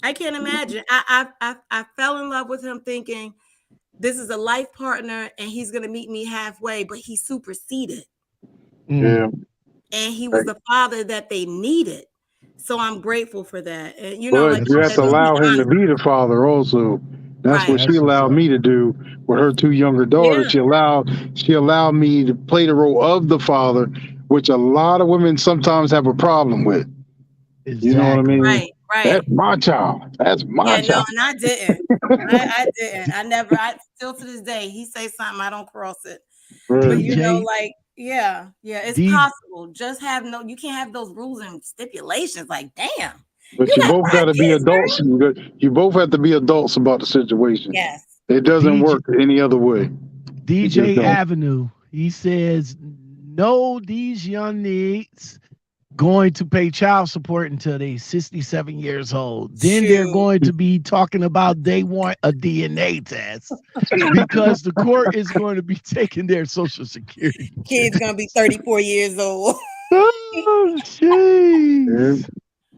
I can't imagine. I fell in love with him thinking this is a life partner and he's going to meet me halfway, but he superseded.
Yeah.
and he was the father that they needed. So I'm grateful for that. And
But
like
you have
said,
to
just be
allow him to
honest.
be the father also. That's
Right.
what she
That's what's
allowed
up.
me to do with her two younger daughters.
Yeah.
She allowed me to play the role of the father, which a lot of women sometimes have a problem with. You know what I
Exactly.
mean?
Right. Right.
That's my child. That's my
Yeah, no,
child.
and I didn't. I didn't. I still to this day, he say something, I don't cross it. But
Right.
DJ,
like, yeah, it's
D,
possible. Just you can't have those rules and stipulations. Like, damn,
But
you
you
got
both
5
got to be
kids, girl.
adults. You both have to be adults about the situation.
Yes.
It doesn't
DJ,
work any other way. It just
DJ
don't.
Avenue. He says, no, these young niggas going to pay child support until they 67 years old. Then they're
Shoot.
going to be talking about they want a DNA test because the court is going to be taking their social security.
Kid's gonna be 34 years old.
Oh,
Yeah.
jeez.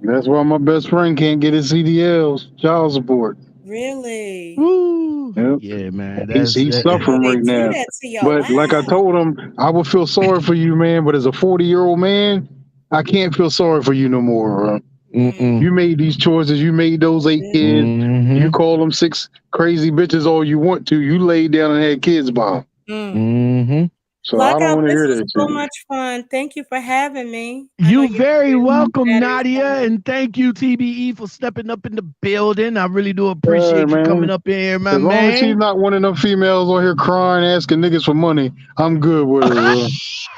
That's why my best friend can't get his CDLs, child support.
Really?
Woo.
Yep.
Yeah, man.
He's
Oh,
suffering
they
right
do
now.
that to y'all.
But like I
Wow.
told him, I would feel sorry for you, man. But as a 40-year-old man, I can't feel sorry for you no more.
Mm-mm.
You made these choices. You made those 8 kids.
Mhm.
You call them 6 crazy bitches all you want to. You laid down and had kids by them.
Mhm.
So I don't
Blackout,
want to
this
hear
was
that
so
shit.
much fun. Thank you for having me. I know
You
you're
very
busy.
welcome,
That is
Nadia,
fun.
and thank you, TBE, for stepping up in the building. I really do
Yeah,
appreciate you
man.
coming up in here, my
As long as she's
man.
not one of them females on here crying, asking niggas for money, I'm good with her, bro.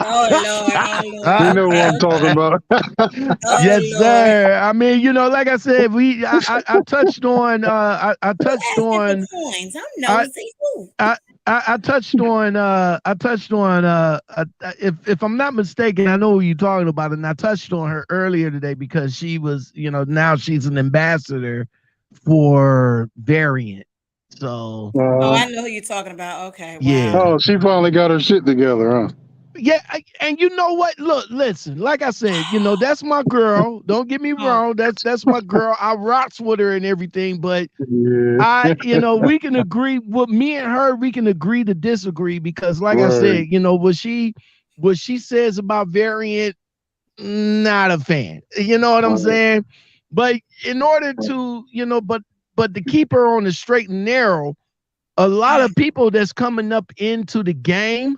Oh Lord, oh
You
Lord.
know what I'm talking about.
Oh
Yes,
Lord.
sir. I mean, like I said, I touched on I touched
Asking for
on
coins. I'm
I
nosy. Ooh.
I touched on if I'm not mistaken, I know who you're talking about, and I touched on her earlier today because she was, now she's an ambassador for Variant. So
Oh, I know who you're talking about. Okay,
yeah.
wow.
Oh, she finally got her shit together, huh?
Yeah, and you know what? Look, listen. Like I said, that's my girl. Don't get me wrong. That's my girl. I rocks with her and everything. But
Yeah.
we can agree. With me and her, we can agree to disagree because, like I
Right.
said, what she says about Variant, not a fan. You know what I'm
Right.
saying? But in order to, but to keep her on the straight and narrow, a lot of people that's coming up into the game,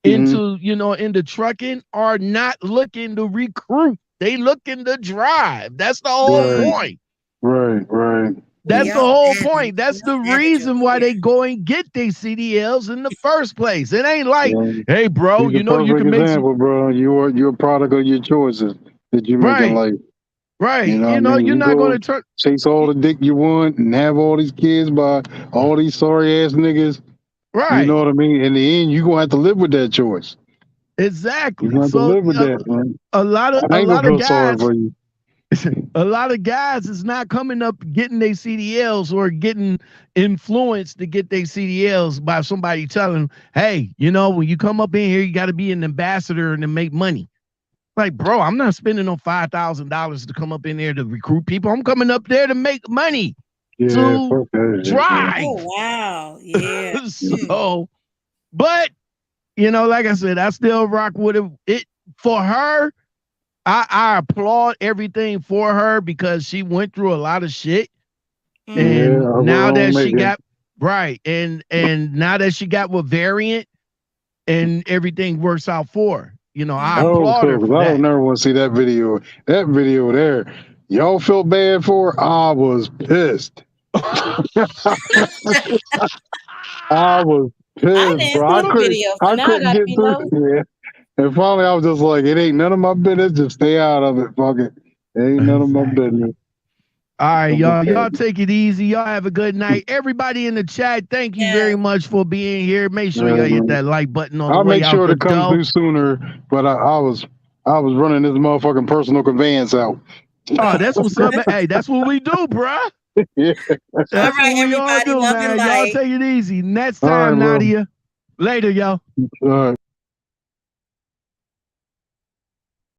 into into trucking, are not looking to recruit. They looking to drive. That's the whole point.
Right.
That's the
Y'all
whole
savage.
point. That's the
Y'all savage
reason
over
why
here.
they go and get their CDLs in the first place. It ain't like,
Yeah.
hey, bro,
He's a
you
perfect
can make some
example, bro. You're a product of your choices that you make in
right,
life.
right.
You know what I mean?
You're
You
not
go
going to turn
chase all the dick you want and have all these kids by all these sorry ass niggas.
right.
You know what I mean? In the end, you're gonna have to live with that choice.
Exactly.
You're gonna have to
So
live with that, man.
a lot
I ain't gonna
of
feel sorry
guys,
for you.
a lot of guys is not coming up getting their CDLs or getting influenced to get their CDLs by somebody telling them, hey, when you come up in here, you got to be an ambassador and to make money. Like, bro, I'm not spending no $5,000 to come up in there to recruit people. I'm coming up there to make money,
Yeah,
to
fuck that shit,
drive.
Oh wow. Yeah.
So, but like I said, I still rock with it for her. I applaud everything for her because she went through a lot of shit. And now that she got right, and now that she got with Variant and everything works out for her. I applaud her for
I
that.
don't never want to see that video. That video there, y'all felt bad for her? I was pissed. I was
I
pissed,
didn't
bro.
see the video, so
I
now I
couldn't
gotta
get
be
through
nosy.
it. Yeah. And finally, I was just like, it ain't none of my business. Just stay out of it. Fuck it. It ain't none of my business.
All right, y'all take it easy. Y'all have a good night. Everybody in the chat, thank you very much for being here. Make sure y'all hit that like button on the
I'll
way
make
out
sure
the
to come
door.
through sooner, but I was running this motherfucking personal conveyance out.
Oh, that's what's up. Hey, that's what we do, bruh.
Yeah.
That's
All right,
what we all
everybody.
do,
Love and
man. Y'all
light.
take it easy. Next
All right,
time,
bro.
Nadia. Later, y'all.
All right.